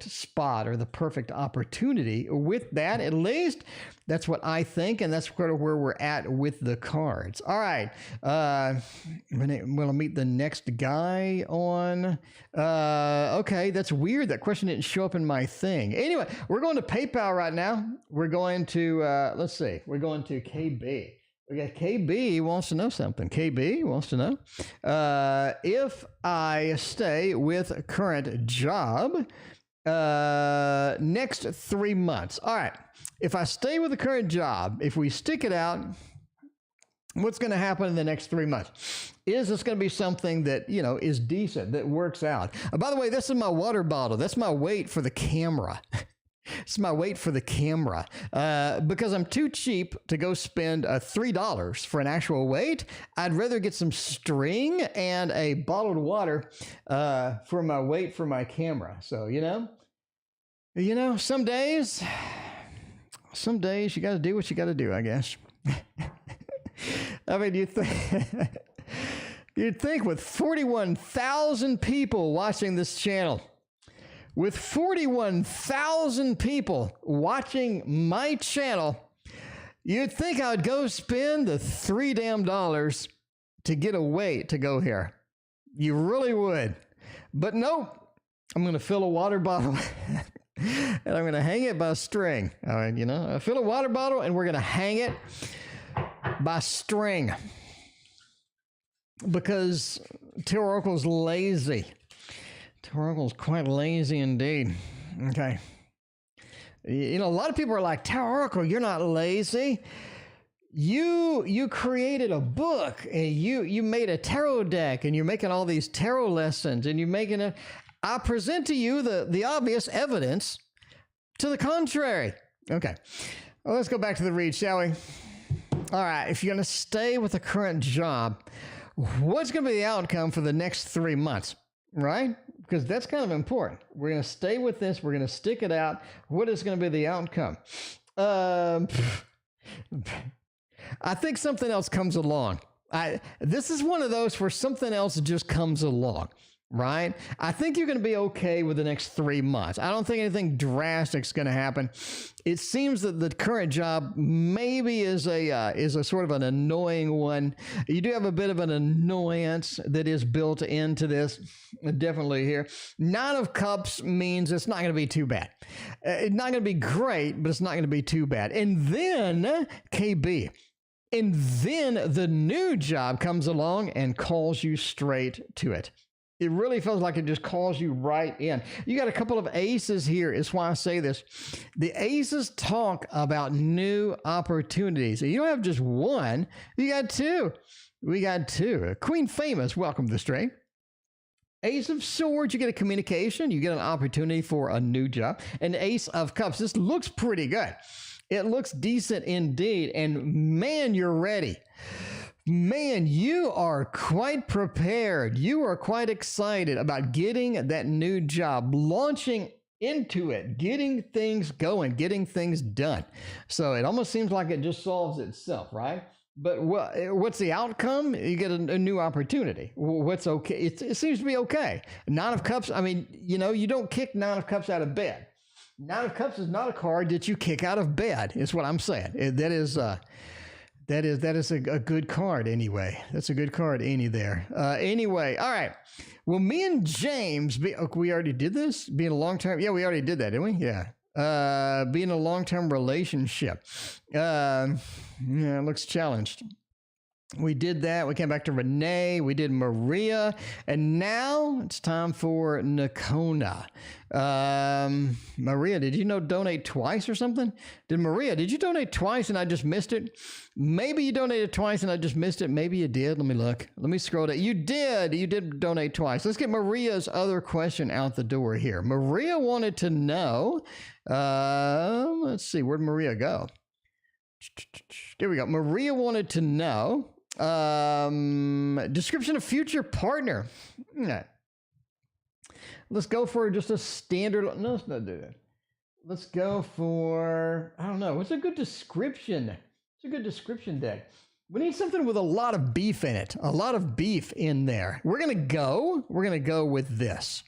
spot or the perfect opportunity. With that, at least, That's what I think, and that's kind of where we're at with the cards. All right. We'll meet the next guy on. Okay, that's weird. That question didn't show up in my thing. Anyway, we're going to PayPal right now. We're going to, let's see, we're going to KB. We got KB wants to know something. KB wants to know if I stay with current job next 3 months. All right. If I stay with the current job, if we stick it out, what's going to happen in the next 3 months? Is this going to be something that, you know, is decent, that works out? By the way, this is my water bottle. That's my weight for the camera. It's my weight for the camera because I'm too cheap to go spend $3 for an actual weight. I'd rather get some string and a bottled water for my weight for my camera. So, you know, some days you got to do what you got to do, I guess. I mean, you'd think with 41,000 people watching this channel, with 41,000 people watching my channel, you'd think I would go spend the $3 damn to get a weight to go here. You really would. But nope, I'm going to fill a water bottle and I'm going to hang it by a string. All right, you know, I fill a water bottle and we're going to hang it by string because Tarot Oracle's lazy. Oracle's quite lazy indeed. Okay. You know, a lot of people are like, Tarot Oracle, you're not lazy. You created a book and you made a tarot deck and you're making all these tarot lessons and you're making a... I present to you the obvious evidence to the contrary. Okay. Well, let's go back to the read, shall we? All right. If you're going to stay with the current job, what's going to be the outcome for the next 3 months? Right? Because that's kind of important. We're going to stay with this. We're going to stick it out. What is going to be the outcome? I think something else comes along. This is one of those where something else just comes along, right? I think you're going to be okay with the next 3 months. I don't think anything drastic is going to happen. It seems that the current job maybe is a sort of an annoying one. You do have a bit of an annoyance that is built into this, definitely here. 9 of Cups means it's not going to be too bad. It's not going to be great, but it's not going to be too bad. And then KB. And then the new job comes along and calls you straight to it. It really feels like it just calls you right in. You got a couple of aces here. Is why I say this. The aces talk about new opportunities. You don't have just one. You got two. We got two. Queen Famous, welcome to the stream. Ace of Swords, you get a communication. You get an opportunity for a new job. And Ace of Cups. This looks pretty good. It looks decent indeed. And man, you're ready. Man, you are quite prepared. You are quite excited about getting that new job, launching into it, getting things going, getting things done. So it almost seems like it just solves itself, right? But what's the outcome? You get a new opportunity. What's okay? It seems to be okay. 9 of Cups, I mean, you know, you don't kick 9 of Cups out of bed. 9 of Cups is not a card that you kick out of bed, is what I'm saying. That is a good card anyway. That's a good card there. Anyway, all right. Well, me and James, we already did this? Being a long-term, yeah, we already did that, didn't we? Yeah. Being a long-term relationship. Yeah, it looks challenged. We did that. We came back to Renee. We did Maria. And now it's time for Nakona. Maria, did you donate twice or something? Did you donate twice and I just missed it? Maybe you donated twice and I just missed it. Maybe you did. Let me look. Let me scroll down. You did donate twice. Let's get Maria's other question out the door here. Maria wanted to know, let's see, where'd Maria go? There we go. Maria wanted to know, description of future partner. Yeah. Let's go for just a standard. No, let's not do that. Let's go for, I don't know. What's a good description? It's a good description deck. We need something with a lot of beef in it. A lot of beef in there. We're going to go with this.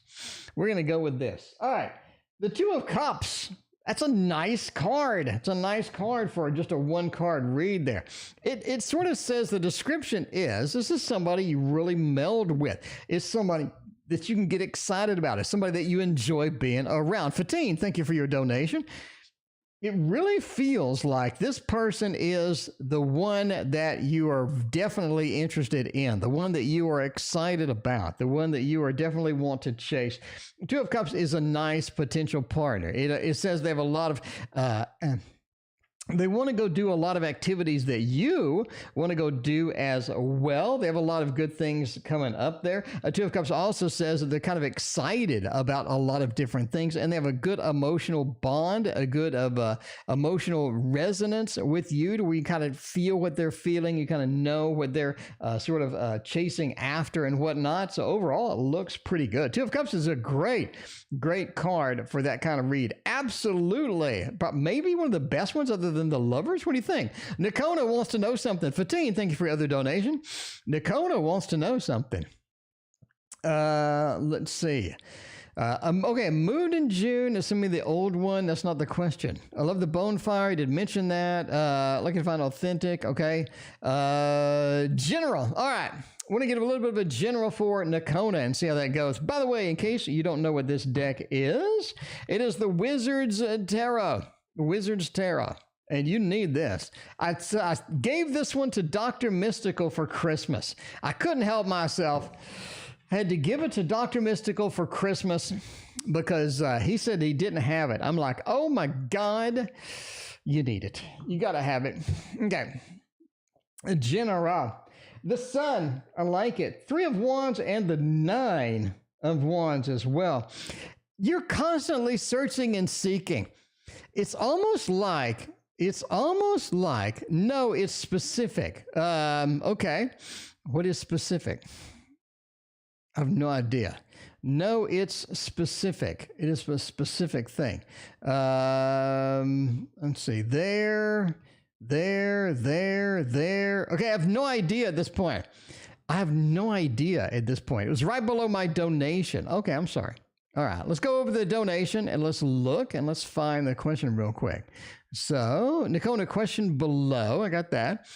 We're going to go with this. All right. The 2 of Cups. That's a nice card. It's a nice card for just a one card read there. It sort of says the description is this is somebody you really meld with. It's somebody that you can get excited about. It's somebody that you enjoy being around. Fatine, thank you for your donation. It really feels like this person is the one that you are definitely interested in, the one that you are excited about, the one that you are definitely want to chase. Two of Cups is a nice potential partner. It says they have a lot of they want to go do a lot of activities that you want to go do as well. They have a lot of good things coming up there. Two of Cups also says that they're kind of excited about a lot of different things, and they have a good emotional bond, a good emotional resonance with you to where you kind of feel what they're feeling. You kind of know what they're sort of chasing after and whatnot. So overall, it looks pretty good. Two of Cups is a great card for that kind of read. Absolutely. Maybe one of the best ones other than the Lovers. What do you think? Nikona wants to know something. Fatine, thank you for your other donation. Nikona wants to know something. Let's see. Okay, moved in June. Send me the old one. That's not the question. I love the bonfire. I did mention that. Looking to find authentic. Okay. General. All right. I want to get a little bit of a general for Nikona and see how that goes. By the way, in case you don't know what this deck is, it is the Wizard's Tarot. Wizard's Tarot. And you need this. I gave this one to Dr. Mystical for Christmas. I couldn't help myself. Had to give it to Dr. Mystical for Christmas because he said he didn't have it. I'm like, oh my God, you need it. You got to have it. Okay. General. The Sun, I like it. 3 of Wands and the 9 of Wands as well. You're constantly searching and seeking. It's almost like, no, it's specific. Okay. What is specific? I have no idea. No, it's specific. It is a specific thing. Let's see. There. Okay, I have no idea at this point. It was right below my donation. Okay, I'm sorry. All right, let's go over the donation and let's look and let's find the question real quick. So, Nikona, question below. I got that.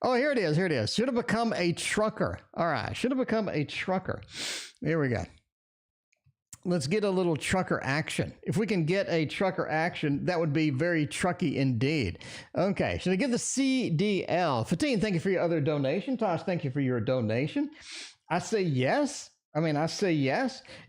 Oh, here it is. Should have become a trucker. All right, should have become a trucker. Here we go. Let's get a little trucker action. If we can get a trucker action, that would be very trucky indeed. Okay, should I give the CDL? Fatine, thank you for your other donation. Tosh, thank you for your donation. I say yes.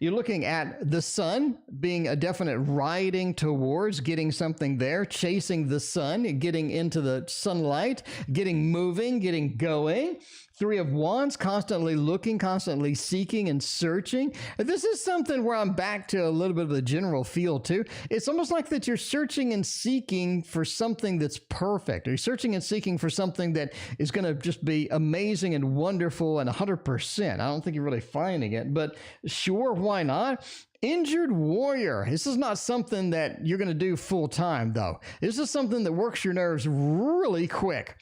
You're looking at the sun being a definite riding towards getting something there, chasing the sun, getting into the sunlight, getting moving, getting going. 3 of Wands, constantly looking, constantly seeking and searching. This is something where I'm back to a little bit of the general feel too. It's almost like that you're searching and seeking for something that's perfect. Or you're searching and seeking for something that is going to just be amazing and wonderful and 100%. I don't think you're really finding it, but sure, why not? Injured Warrior. This is not something that you're going to do full time though. This is something that works your nerves really quick,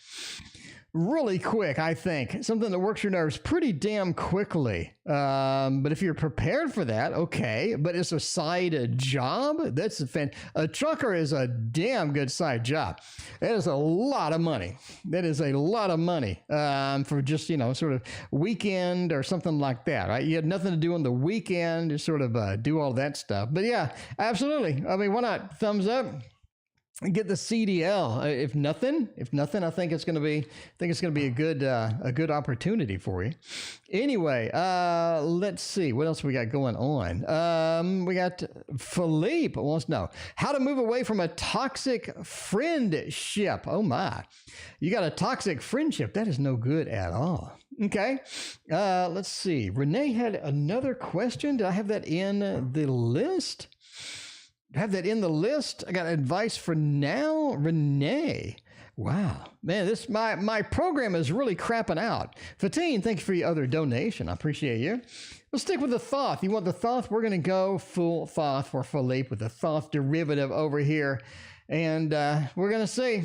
I think. Something that works your nerves pretty damn quickly. But if you're prepared for that, okay. But it's a side job. That's a trucker is a damn good side job. That is a lot of money. For just, sort of weekend or something like that, right? You had nothing to do on the weekend, just sort of do all that stuff. But yeah, absolutely. I mean, why not? Thumbs up. Get the CDL. If nothing, I think it's going to be a good opportunity for you. Anyway, let's see what else we got going on. We got Philippe wants to know how to move away from a toxic friendship. Oh my, you got a toxic friendship. That is no good at all. Okay. Let's see. Renee had another question. Did I have that in the list? I got advice for now, Renee. Wow, man, my program is really crapping out. Fatine, thank you for your other donation. I appreciate you. Let's stick with the Thoth. You want the Thoth? We're going to go full Thoth for Philippe with the Thoth derivative over here. And we're going to see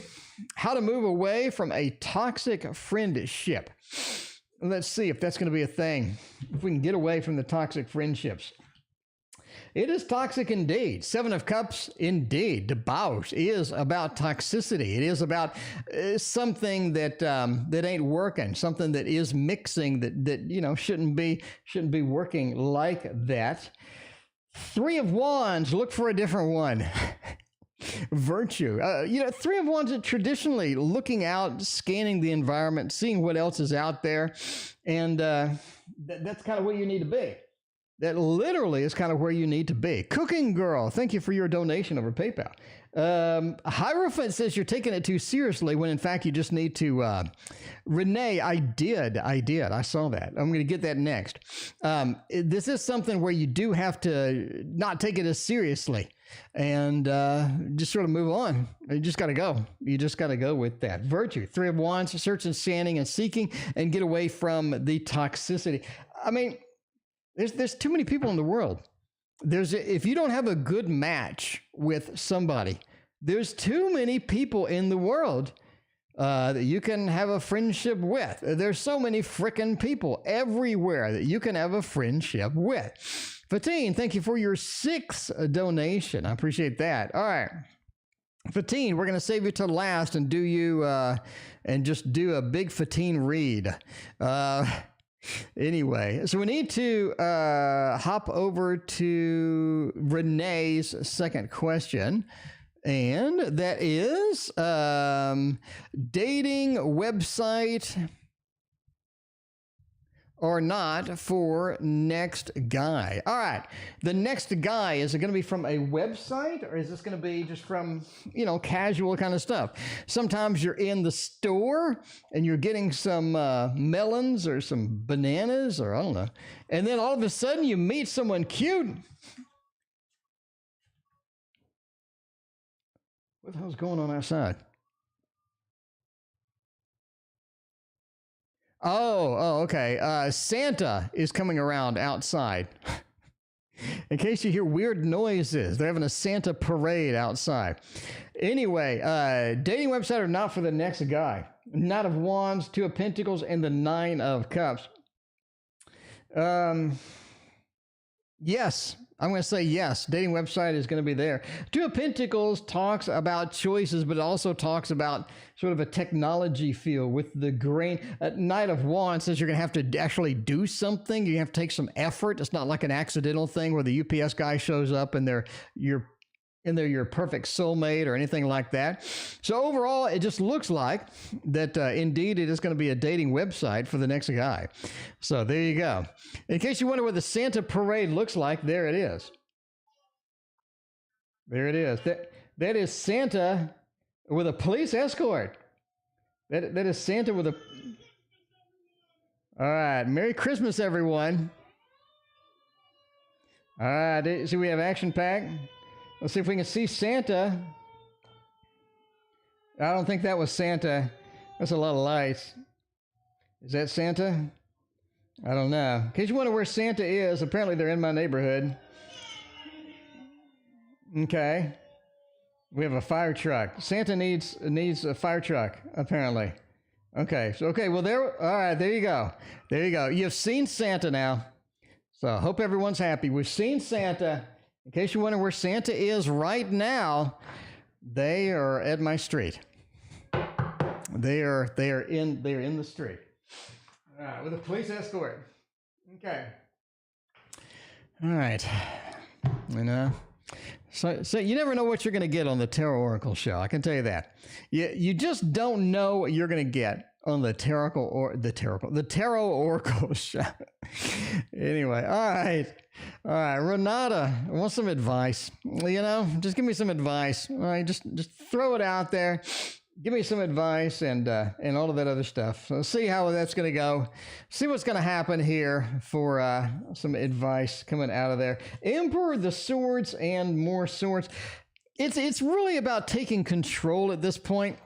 how to move away from a toxic friendship. Let's see if that's going to be a thing. If we can get away from the toxic friendships. It is toxic indeed. Seven of Cups indeed. Debauch is about toxicity. It is about something that that ain't working, something that is mixing that shouldn't be working like that. Three of Wands. Look for a different one. Virtue. Three of Wands are traditionally looking out, scanning the environment, seeing what else is out there, and that's kind of where you need to be. That literally is kind of where you need to be. Cooking Girl, thank you for your donation over PayPal. Hierophant says you're taking it too seriously when in fact you just need to. Renee, I did. I saw that. I'm going to get that next. This is something where you do have to not take it as seriously and just sort of move on. You just got to go. You just got to go with that. Virtue, Three of Wands, searching, scanning, and seeking, and get away from the toxicity. I mean, there's too many people in the world. If you don't have a good match with somebody, there's too many people in the world that you can have a friendship with. There's so many frickin' people everywhere that you can have a friendship with. Fatine, thank you for your 6th donation. I appreciate that. All right. Fatine, we're going to save you to last and just do a big Fatine read. Anyway, so we need to hop over to Renee's second question, and that is dating website or not for next guy. All right, the next guy, is it going to be from a website, or is this going to be just from, casual kind of stuff? Sometimes you're in the store and you're getting some melons or some bananas, or I don't know, and then all of a sudden you meet someone cute. What the hell's going on outside? Oh, okay. Santa is coming around outside. In case you hear weird noises, they're having a Santa parade outside. Anyway, dating website or not for the next guy. Knight of Wands, Two of Pentacles, and the Nine of Cups. Yes. I'm going to say yes. Dating website is going to be there. Two of Pentacles talks about choices, but it also talks about sort of a technology feel with the grain. Knight of Wands says you're going to have to actually do something. You have to take some effort. It's not like an accidental thing where the UPS guy shows up and they're your perfect soulmate or anything like that. So overall, it just looks like that indeed it is going to be a dating website for the next guy. So there you go. In case you wonder what the Santa parade looks like, there it is. There it is. That is Santa with a police escort. That is Santa with a... All right. Merry Christmas, everyone. All right. So we have action pack. Let's see if we can see Santa. I don't think that was Santa. That's a lot of lights. Is that Santa? I don't know. In case you wonder where Santa is, apparently they're in my neighborhood. Okay. We have a fire truck. Santa needs a fire truck, apparently. Okay. So, well, all right, there you go. There you go. You've seen Santa now. So I hope everyone's happy. We've seen Santa. In case you wonder where Santa is right now, they are at my street. They are in the street. All right, with a police escort. Okay. All right. So you never know what you're going to get on the Tarot Oracle show. I can tell you that. You just don't know what you're going to get on the Tarot Oracle show. Anyway, all right, Renata, I want some advice. Just give me some advice. All right, just throw it out there. Give me some advice and all of that other stuff. So see how that's going to go. See what's going to happen here for some advice coming out of there. Emperor, the Swords, and more swords. It's really about taking control at this point.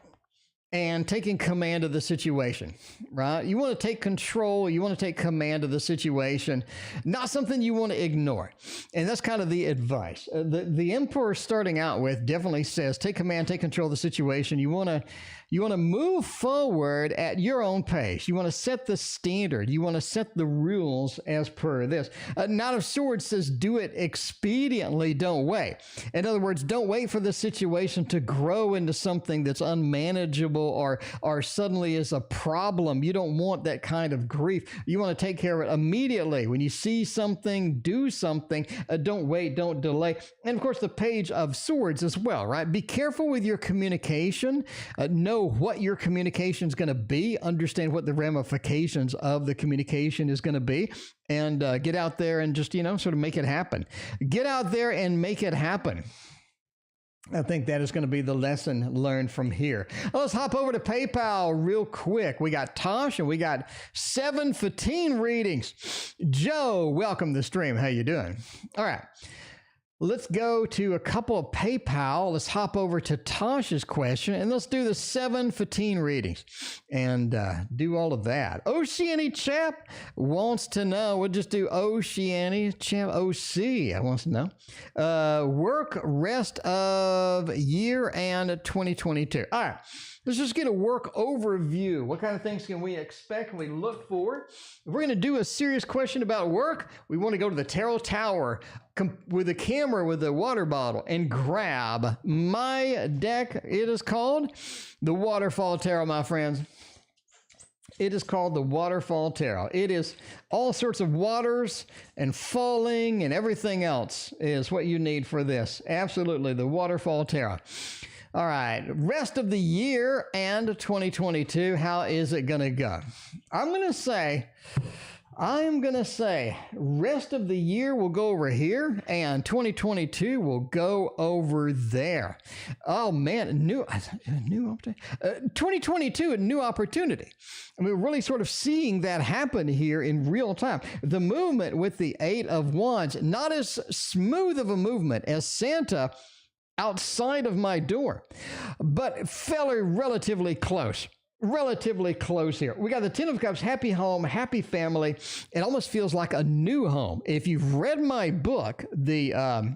and taking command of the situation, right? You want to take control. You want to take command of the situation, not something you want to ignore. And that's kind of the advice. The emperor starting out with definitely says, take command, take control of the situation. You want to move forward at your own pace. You want to set the standard. You want to set the rules as per this. Knight of Swords says, do it expediently, don't wait. In other words, don't wait for the situation to grow into something that's unmanageable or suddenly is a problem. You don't want that kind of grief. You want to take care of it immediately. When you see something, do something. Don't wait, don't delay. And of course, the Page of Swords as well, right? Be careful with your communication. Know what your communication is going to be. Understand what the ramifications of the communication is going to be. And get out there and just, sort of make it happen. Get out there and make it happen. I think that is going to be the lesson learned from here. Let's hop over to PayPal real quick. We got Tosh and we got 7:15 readings. Joe, welcome to the stream. How you doing? All right. Let's go to a couple of PayPal. Let's hop over to Tosh's question and let's do the 7:15 readings and do all of that. Oceani Chap wants to know. We'll just do Oceani Chap OC. I wants to know. Work rest of year and 2022. All right. Let's just get a work overview. What kind of things can we expect? Can we look for? If we're going to do a serious question about work, we want to go to the Tarot Tower with a camera with a water bottle and grab my deck. It is called the Waterfall Tarot, my friends. It is called the Waterfall Tarot. It is all sorts of waters and falling and everything else is what you need for this. Absolutely, the Waterfall Tarot. All right, rest of the year and 2022, how is it going to go? I'm going to say rest of the year will go over here and 2022 will go over there. Oh man, new opportunity. 2022, a new opportunity. I mean, we're really sort of seeing that happen here in real time. The movement with the 8 of Wands, not as smooth of a movement as Santa outside of my door, but fairly relatively close here. We got the 10 of Cups, happy home, happy family. It almost feels like a new home. If you've read my book, the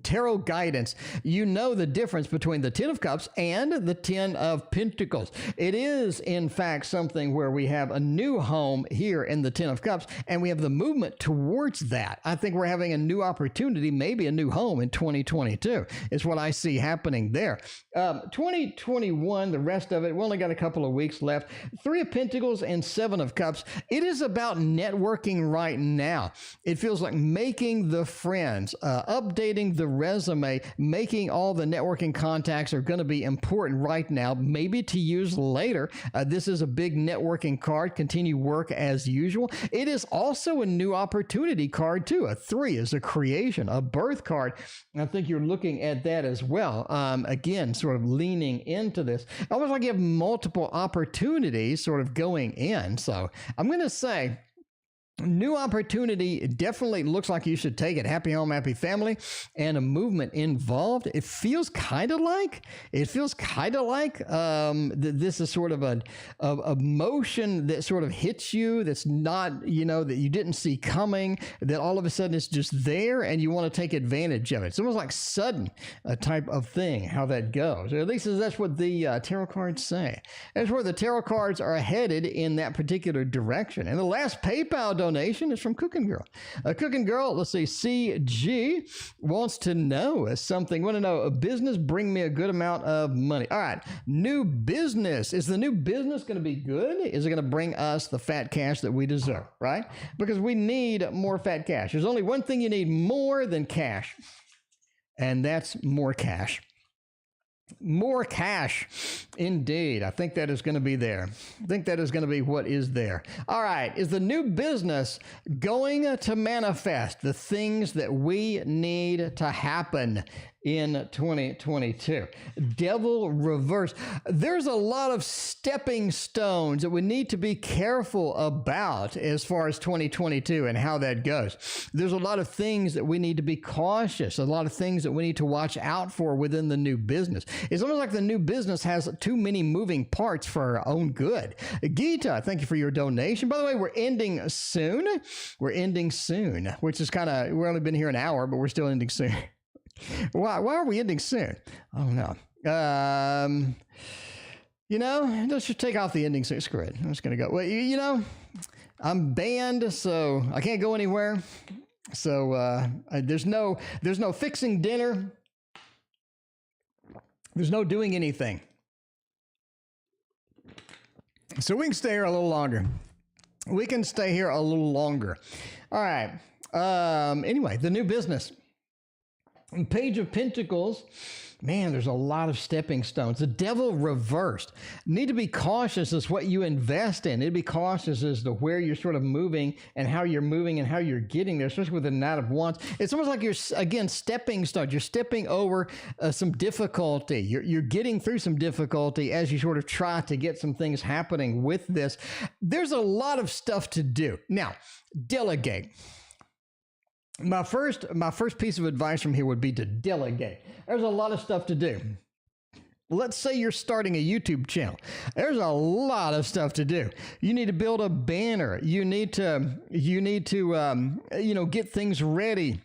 Tarot Guidance, you know the difference between the 10 of Cups and the 10 of Pentacles. It is, in fact, something where we have a new home here in the 10 of Cups, and we have the movement towards that. I think we're having a new opportunity, maybe a new home in 2022 is what I see happening there. 2021, the rest of it, we only got a couple of weeks left. 3 of Pentacles and 7 of Cups. It is about networking right now. It feels like making the friends, updating the resume, making all the networking contacts are going to be important right now, maybe to use later. This is a big networking card. Continue work as usual. It is also a new opportunity card too. A 3 is a creation, a birth card. I think you're looking at that as well. Again, sort of leaning into this. Almost like you have multiple opportunities sort of going in. So I'm going to say, new opportunity definitely looks like you should take it. Happy home, happy family, and a movement involved. It feels kind of like this is sort of a motion that sort of hits you. That's not, that you didn't see coming, that all of a sudden it's just there and you want to take advantage of it. It's almost like sudden type of thing, how that goes. Or at least that's what the tarot cards say. That's where the tarot cards are headed in that particular direction. And the last PayPal donation is from Cooking Girl. Cooking Girl, let's see, CG wants to know something. Want to know, a business bring me a good amount of money. All right, new business. Is the new business going to be good? Is it going to bring us the fat cash that we deserve, right? Because we need more fat cash. There's only one thing you need more than cash, and that's more cash. More cash, indeed. I think that is going to be there. I think that is going to be what is there. All right. Is the new business going to manifest the things that we need to happen in 2022. Devil reverse. There's a lot of stepping stones that we need to be careful about as far as 2022 and how that goes. There's a lot of things that we need to be cautious, a lot of things that we need to watch out for within the new business. It's almost like the new business has too many moving parts for our own good. Gita, thank you for your donation. By the way, we're ending soon. Which is kind of, we've only been here an hour, but we're still ending soon. Why are we ending soon? I don't know. Let's just take off the ending soon. Screw it. I'm just going to go. Well, I'm banned, so I can't go anywhere. So there's no fixing dinner. There's no doing anything. So we can stay here a little longer. All right. Anyway, the new business. Page of Pentacles. Man, there's a lot of stepping stones. The devil reversed. Need to be cautious as what you invest in. Need to be cautious as to where you're sort of moving and how you're moving and how you're getting there, especially with the Knight of Wands. It's almost like you're, again, stepping stones. You're stepping over some difficulty. You're getting through some difficulty as you sort of try to get some things happening with this. There's a lot of stuff to do. Now, delegate. My first piece of advice from here would be to delegate. There's a lot of stuff to do. Let's say you're starting a YouTube channel. There's a lot of stuff to do. You need to build a banner. You need to get things ready.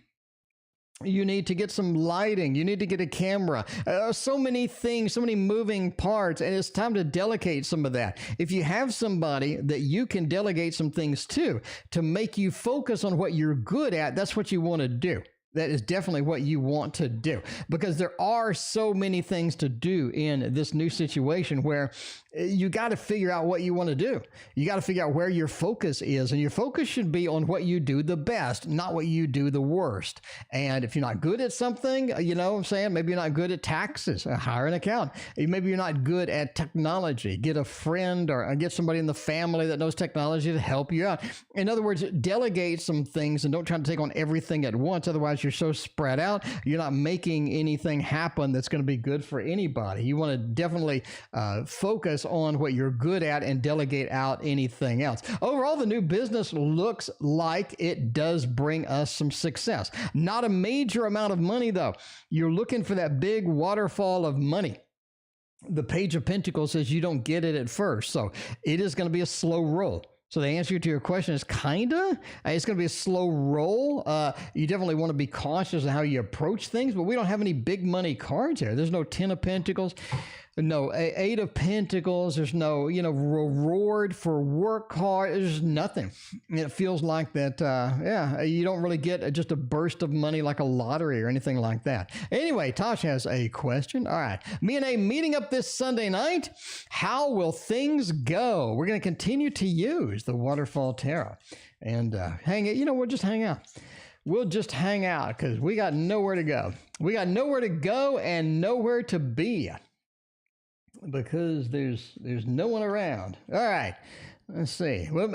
You need to get some lighting. You need to get a camera. So many things, so many moving parts, and it's time to delegate some of that. If you have somebody that you can delegate some things to make you focus on what you're good at, that's what you want to do. That is definitely what you want to do, because there are so many things to do in this new situation where you got to figure out what you want to do. You got to figure out where your focus is, and your focus should be on what you do the best, not what you do the worst. And if you're not good at something, maybe you're not good at taxes, hire an accountant. Maybe you're not good at technology. Get a friend or get somebody in the family that knows technology to help you out. In other words, delegate some things and don't try to take on everything at once. Otherwise, you're so spread out, you're not making anything happen that's going to be good for anybody. You want to definitely focus on what you're good at and delegate out anything else. Overall, the new business looks like it does bring us some success. Not a major amount of money, though. You're looking for that big waterfall of money. The Page of Pentacles says you don't get it at first, so it is going to be a slow roll. So the answer to your question is kinda. It's going to be a slow roll. You definitely want to be cautious of how you approach things, but we don't have any big money cards here. There's no 10 of Pentacles, no 8 of Pentacles. There's no, reward for work hard. There's nothing. It feels like that, you don't really get just a burst of money like a lottery or anything like that. Anyway, Tosh has a question. All right. Me and A meeting up this Sunday night. How will things go? We're going to continue to use the Waterfall Tarot and we'll just hang out. We'll just hang out because we got nowhere to go. We got nowhere to go and nowhere to be, because there's no one around. All right, let's see. Well,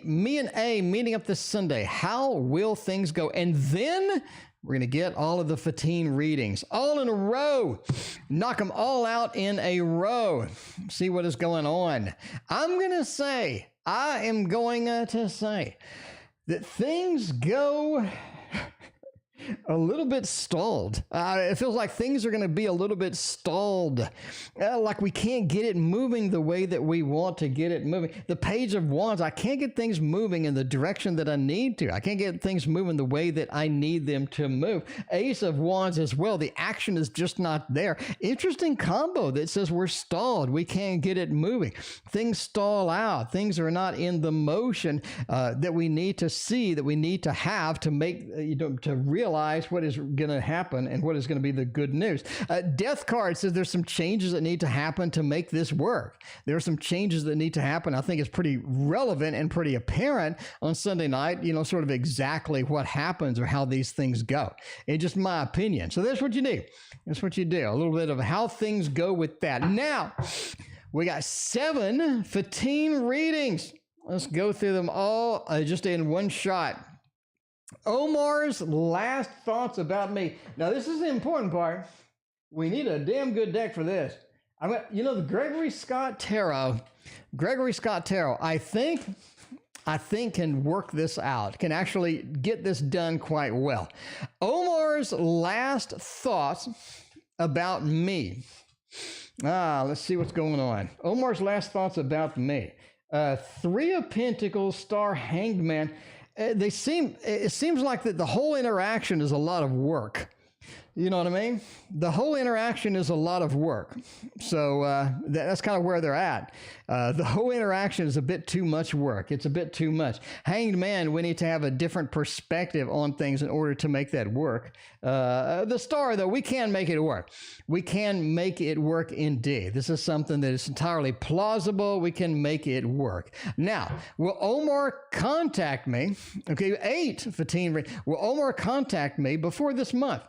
me and A meeting up this Sunday. How will things go? And then we're going to get all of the 15 readings all in a row. Knock them all out in a row. See what is going on. I am going to say that things go a little bit stalled. It feels like things are going to be a little bit stalled. Like we can't get it moving the way that we want to get it moving. The Page of Wands, I can't get things moving in the direction that I need to. I can't get things moving the way that I need them to move. Ace of Wands as well. The action is just not there. Interesting combo that says we're stalled. We can't get it moving. Things stall out. Things are not in the motion that we need to see, that we need to have to make, to realize what is going to happen and what is going to be the good news. Death card says there's some changes that need to happen to make this work. There are some changes that need to happen. I think it's pretty relevant and pretty apparent on Sunday night, sort of exactly what happens or how these things go. It's just my opinion. So that's what you do. That's what you do. A little bit of how things go with that. Now, we got 15 readings. Let's go through them all just in one shot. Omar's last thoughts about me. Now, this is the important part. We need a damn good deck for this. The Gregory Scott Tarot. Gregory Scott Tarot, I think can work this out, can actually get this done quite well. Omar's last thoughts about me. Let's see what's going on. Omar's last thoughts about me. Three of Pentacles, Star, Hanged Man. It seems like that the whole interaction is a lot of work. You know what I mean? The whole interaction is a lot of work. So that's kind of where they're at. The whole interaction is a bit too much work. It's a bit too much. Hanged Man, we need to have a different perspective on things in order to make that work. The Star, though, we can make it work. We can make it work indeed. This is something that is entirely plausible. We can make it work. Now, will Omar contact me? Okay, 8:15. Will Omar contact me before this month?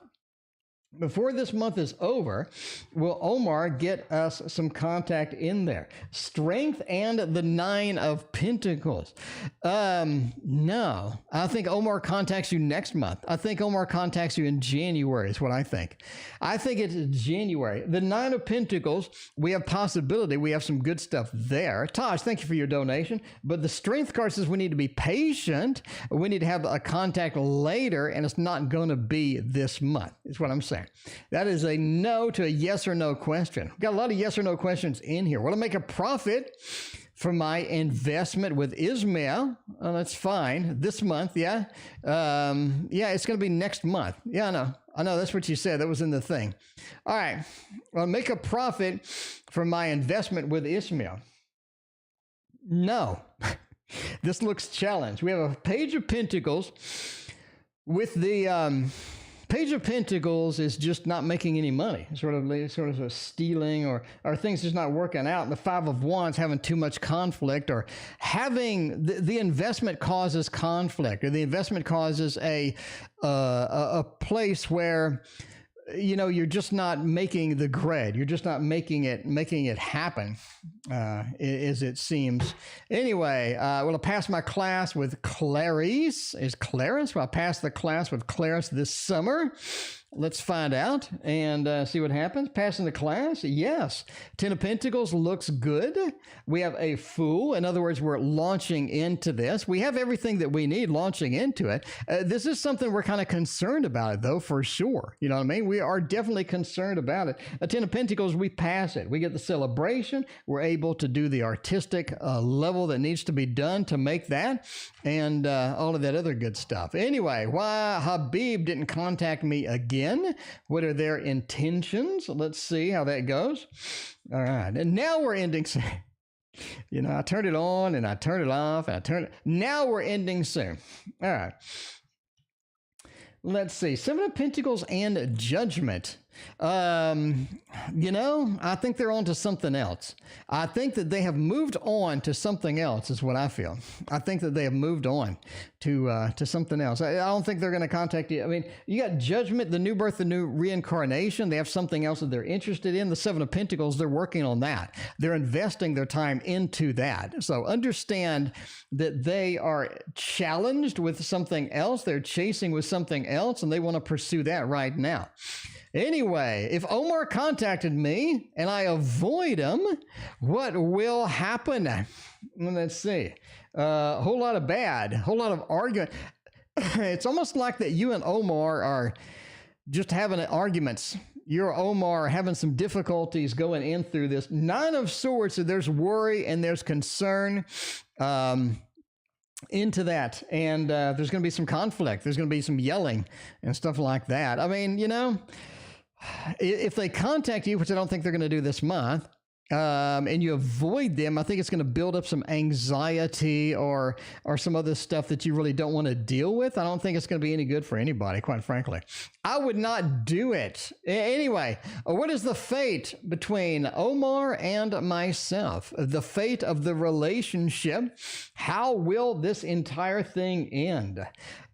Before this month is over, will Omar get us some contact in there? Strength and the 9 of Pentacles. No. I think Omar contacts you next month. I think Omar contacts you in January is what I think. I think it's January. The 9 of Pentacles, we have possibility. We have some good stuff there. Tosh, thank you for your donation. But the Strength card says we need to be patient. We need to have a contact later, and it's not going to be this month, is what I'm saying. That is a no to a yes or no question. We've got a lot of yes or no questions in here. Will I make a profit from my investment with Ismail? Oh, that's fine. This month, yeah. It's going to be next month. Yeah, I know. That's what you said. That was in the thing. All right. I'll make a profit from my investment with Ismail. No. This looks challenged. We have a Page of Pentacles with the... Page of Pentacles is just not making any money. Sort of a stealing or things just not working out. And the 5 of Wands having too much conflict, or having the investment causes conflict, or the investment causes a place where, you're just not making the grade. You're just not making it happen, as it seems. Anyway, will I pass my class with Clarice? Will I pass the class with Clarice this summer? Let's find out and see what happens. Passing the class? Yes. 10 of Pentacles looks good. We have a Fool. In other words, we're launching into this. We have everything that we need launching into it. This is something we're kind of concerned about it, though, for sure. You know what I mean? We are definitely concerned about it. A 10 of Pentacles, we pass it. We get the celebration. We're able to do the artistic level that needs to be done to make that, and all of that other good stuff. Anyway, why Habib didn't contact me again? What are their intentions? Let's see how that goes. All right. And now we're ending soon. I turned it on and I turned it off and I turned it. Now we're ending soon. All right. Let's see. 7 of Pentacles and Judgment. I think they're on to something else. I think that they have moved on to something else is what I feel. I think that they have moved on to something else. I don't think they're going to contact you. I mean, you got Judgment, the new birth, the new reincarnation. They have something else that they're interested in. The 7 of Pentacles, they're working on that. They're investing their time into that. So understand that they are challenged with something else. They're chasing with something else, and they want to pursue that right now. Anyway, if Omar contacted me and I avoid him, what will happen? Let's see. A whole lot of bad, a whole lot of argument. It's almost like that you and Omar are just having arguments. You or Omar are having some difficulties going in through this. 9 of Swords, so there's worry and there's concern into that. And there's going to be some conflict. There's going to be some yelling and stuff like that. I mean, if they contact you, which I don't think they're going to do this month, and you avoid them, I think it's going to build up some anxiety or some other stuff that you really don't want to deal with. I don't think it's going to be any good for anybody, quite frankly. I would not do it. Anyway, what is the fate between Omar and myself? The fate of the relationship? How will this entire thing end?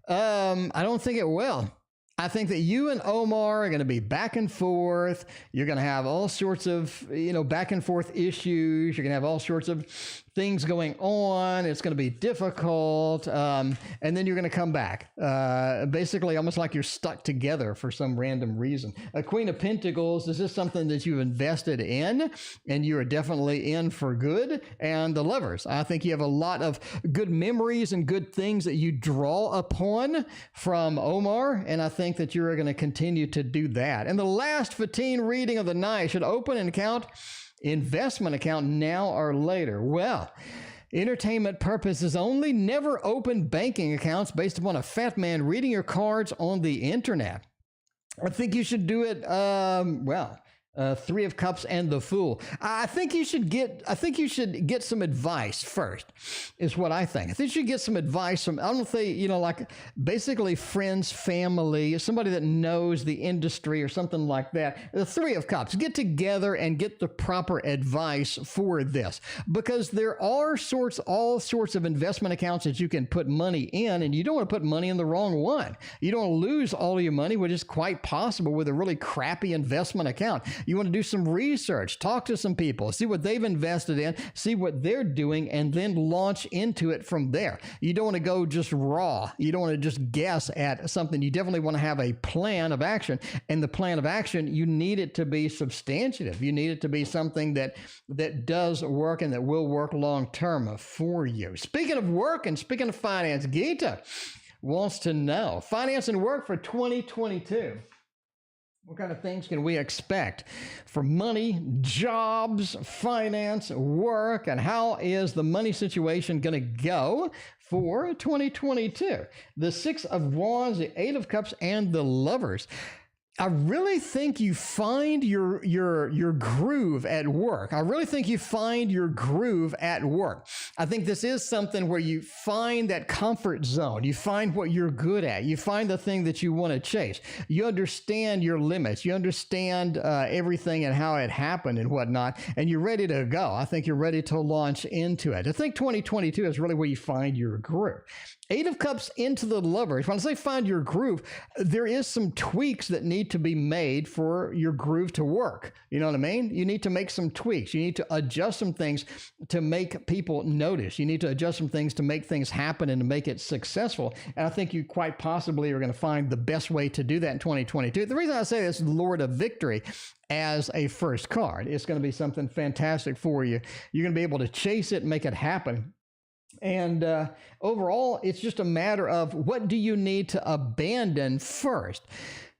I don't think it will. I think that you and Omar are going to be back and forth. You're going to have all sorts of, back and forth issues. You're going to have all sorts of things going on. It's going to be difficult. And then you're going to come back. Basically, almost like you're stuck together for some random reason. A Queen of Pentacles, is this something that you've invested in and you are definitely in for good? And the Lovers, I think you have a lot of good memories and good things that you draw upon from Omar. And I think that you're going to continue to do that. And the last 15 reading of the night should open and count investment account now or later. Well, entertainment purposes only, never open banking accounts based upon a fat man reading your cards on the internet. I think you should do it, Three of Cups and the Fool. I think you should get some advice first, is what I think. I think you should get some advice from, I don't think, like basically friends, family, somebody that knows the industry or something like that. The Three of Cups. Get together and get the proper advice for this, because there are all sorts of investment accounts that you can put money in, and you don't want to put money in the wrong one. You don't want to lose all of your money, which is quite possible with a really crappy investment account. You want to do some research, talk to some people, see what they've invested in, see what they're doing, and then launch into it from there. You don't want to go just raw. You don't want to just guess at something. You definitely want to have a plan of action. And the plan of action, you need it to be substantive. You need it to be something that does work and that will work long term for you. Speaking of work and speaking of finance, Gita wants to know finance and work for 2022. What kind of things can we expect for money, jobs, finance, work, and how is the money situation going to go for 2022? The Six of Wands, the Eight of Cups, and the Lovers. I really think you find your groove at work. I really think you find your groove at work. I think this is something where you find that comfort zone. You find what you're good at. You find the thing that you want to chase. You understand your limits. You understand everything and how it happened and whatnot, and you're ready to go. I think you're ready to launch into it. I think 2022 is really where you find your groove. Eight of Cups into the Lovers. When I say find your groove, there is some tweaks that need to be made for your groove to work. You know what I mean? You need to make some tweaks. You need to adjust some things to make people notice. You need to adjust some things to make things happen and to make it successful. And I think you quite possibly are going to find the best way to do that in 2022. The reason I say this, Lord of Victory, as a first card, it's going to be something fantastic for you. You're going to be able to chase it and make it happen. And overall, it's just a matter of what do you need to abandon first?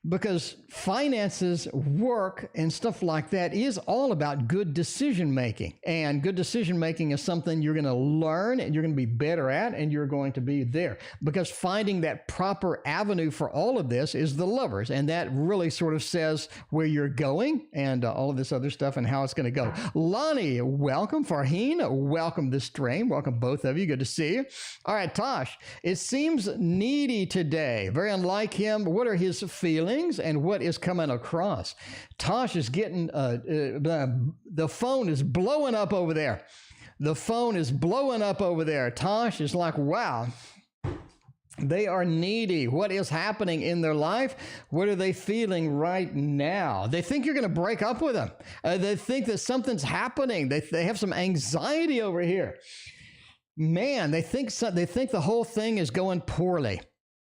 Because finances, work, and stuff like that is all about good decision making. And good decision making is something you're going to learn and you're going to be better at, and you're going to be there. Because finding that proper avenue for all of this is the Lovers. And that really sort of says where you're going and all of this other stuff and how it's going to go. Lonnie, welcome. Farheen, welcome to the stream. Welcome both of you. Good to see you. All right, Tosh, it seems needy today. Very unlike him. What are his feelings and what is coming across? Tosh is getting, the phone is blowing up over there. The phone is blowing up over there. Tosh is like, wow, they are needy. What is happening in their life? What are they feeling right now? They think you're going to break up with them. They think that something's happening. They have some anxiety over here. Man, they think the whole thing is going poorly.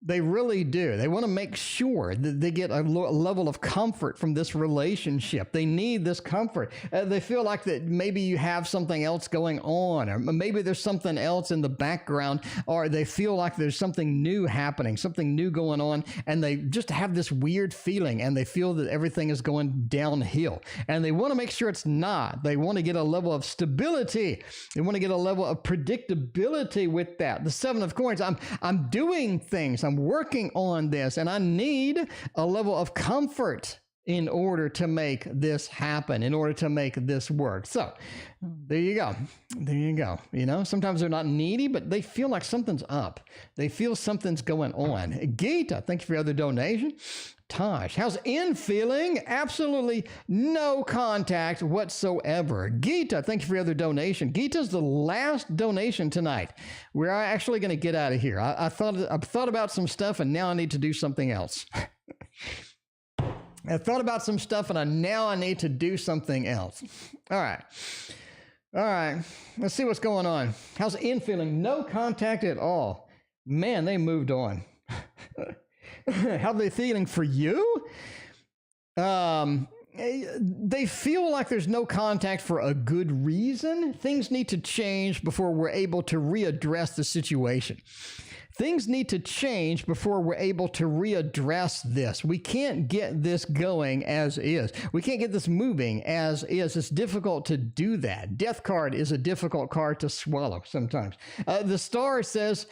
They really do. They want to make sure that they get a level of comfort from this relationship. They need this comfort. They feel like that maybe you have something else going on, or maybe there's something else in the background, or they feel like there's something new happening, something new going on, and they just have this weird feeling, and they feel that everything is going downhill. And they want to make sure it's not. They want to get a level of stability. They want to get a level of predictability with that. The Seven of Coins, I'm doing things. I'm working on this, and I need a level of comfort in order to make this happen, in order to make this work. So there you go. There you go. You know, sometimes they're not needy, but they feel like something's up. They feel something's going on. Gita, thank you for your other donation. Tosh, how's In feeling? Absolutely no contact whatsoever. Gita, thank you for your other donation. Gita's the last donation tonight. We're actually going to get out of here. I thought about some stuff, and now I need to do something else. I thought about some stuff, and now I need to do something else. All right. All right, let's see what's going on. How's In feeling? No contact at all. Man, they moved on. How are they feeling for you? They feel like there's no contact for a good reason. Things need to change before we're able to readdress the situation. Things need to change before we're able to readdress this. We can't get this going as is. We can't get this moving as is. It's difficult to do that. Death card is a difficult card to swallow sometimes. The star says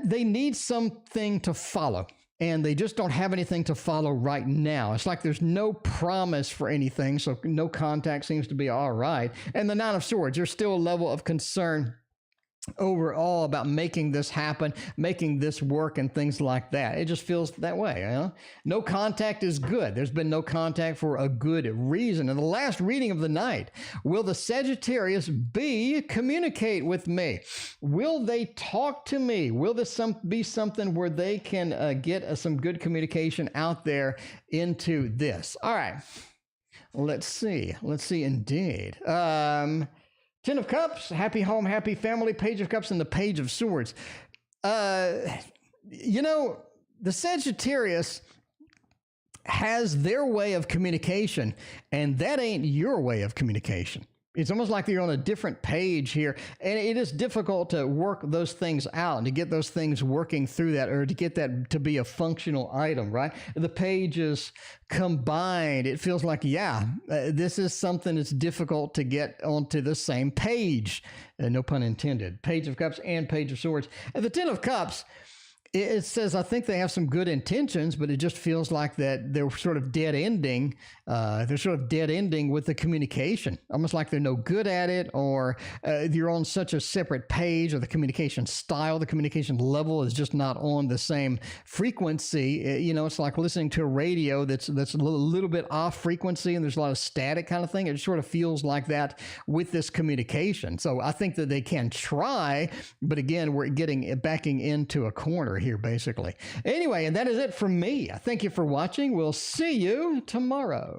they need something to follow, and they just don't have anything to follow right now. It's like there's no promise for anything, so no contact seems to be all right. And the Nine of Swords, there's still a level of concern overall about making this happen, making this work, and things like that. It just feels that way. You know? No contact is good. There's been no contact for a good reason. And the last reading of the night, will the Sagittarius B communicate with me? Will they talk to me? Will this be something where they can get some good communication out there into this? All right. Let's see. Let's see indeed. Ten of Cups, happy home, happy family, Page of Cups, and the Page of Swords. You know, the Sagittarius has their way of communication, and that ain't your way of communication. It's almost like you're on a different page here, and it is difficult to work those things out and to get those things working through that, or to get that to be a functional item, right? The pages combined, it feels like, this is something that's difficult to get onto the same page. No pun intended. Page of Cups and Page of Swords. And the Ten of Cups, it says, I think they have some good intentions, but it just feels like that they're sort of dead ending. They're sort of dead ending with the communication, almost like they're no good at it, or you're on such a separate page, or the communication style, the communication level is just not on the same frequency. You know, it's like listening to a radio that's a little bit off frequency, and there's a lot of static kind of thing. It sort of feels like that with this communication. So I think that they can try, but again, we're backing into a corner here, basically. Anyway, and that is it from me. Thank you for watching. We'll see you tomorrow.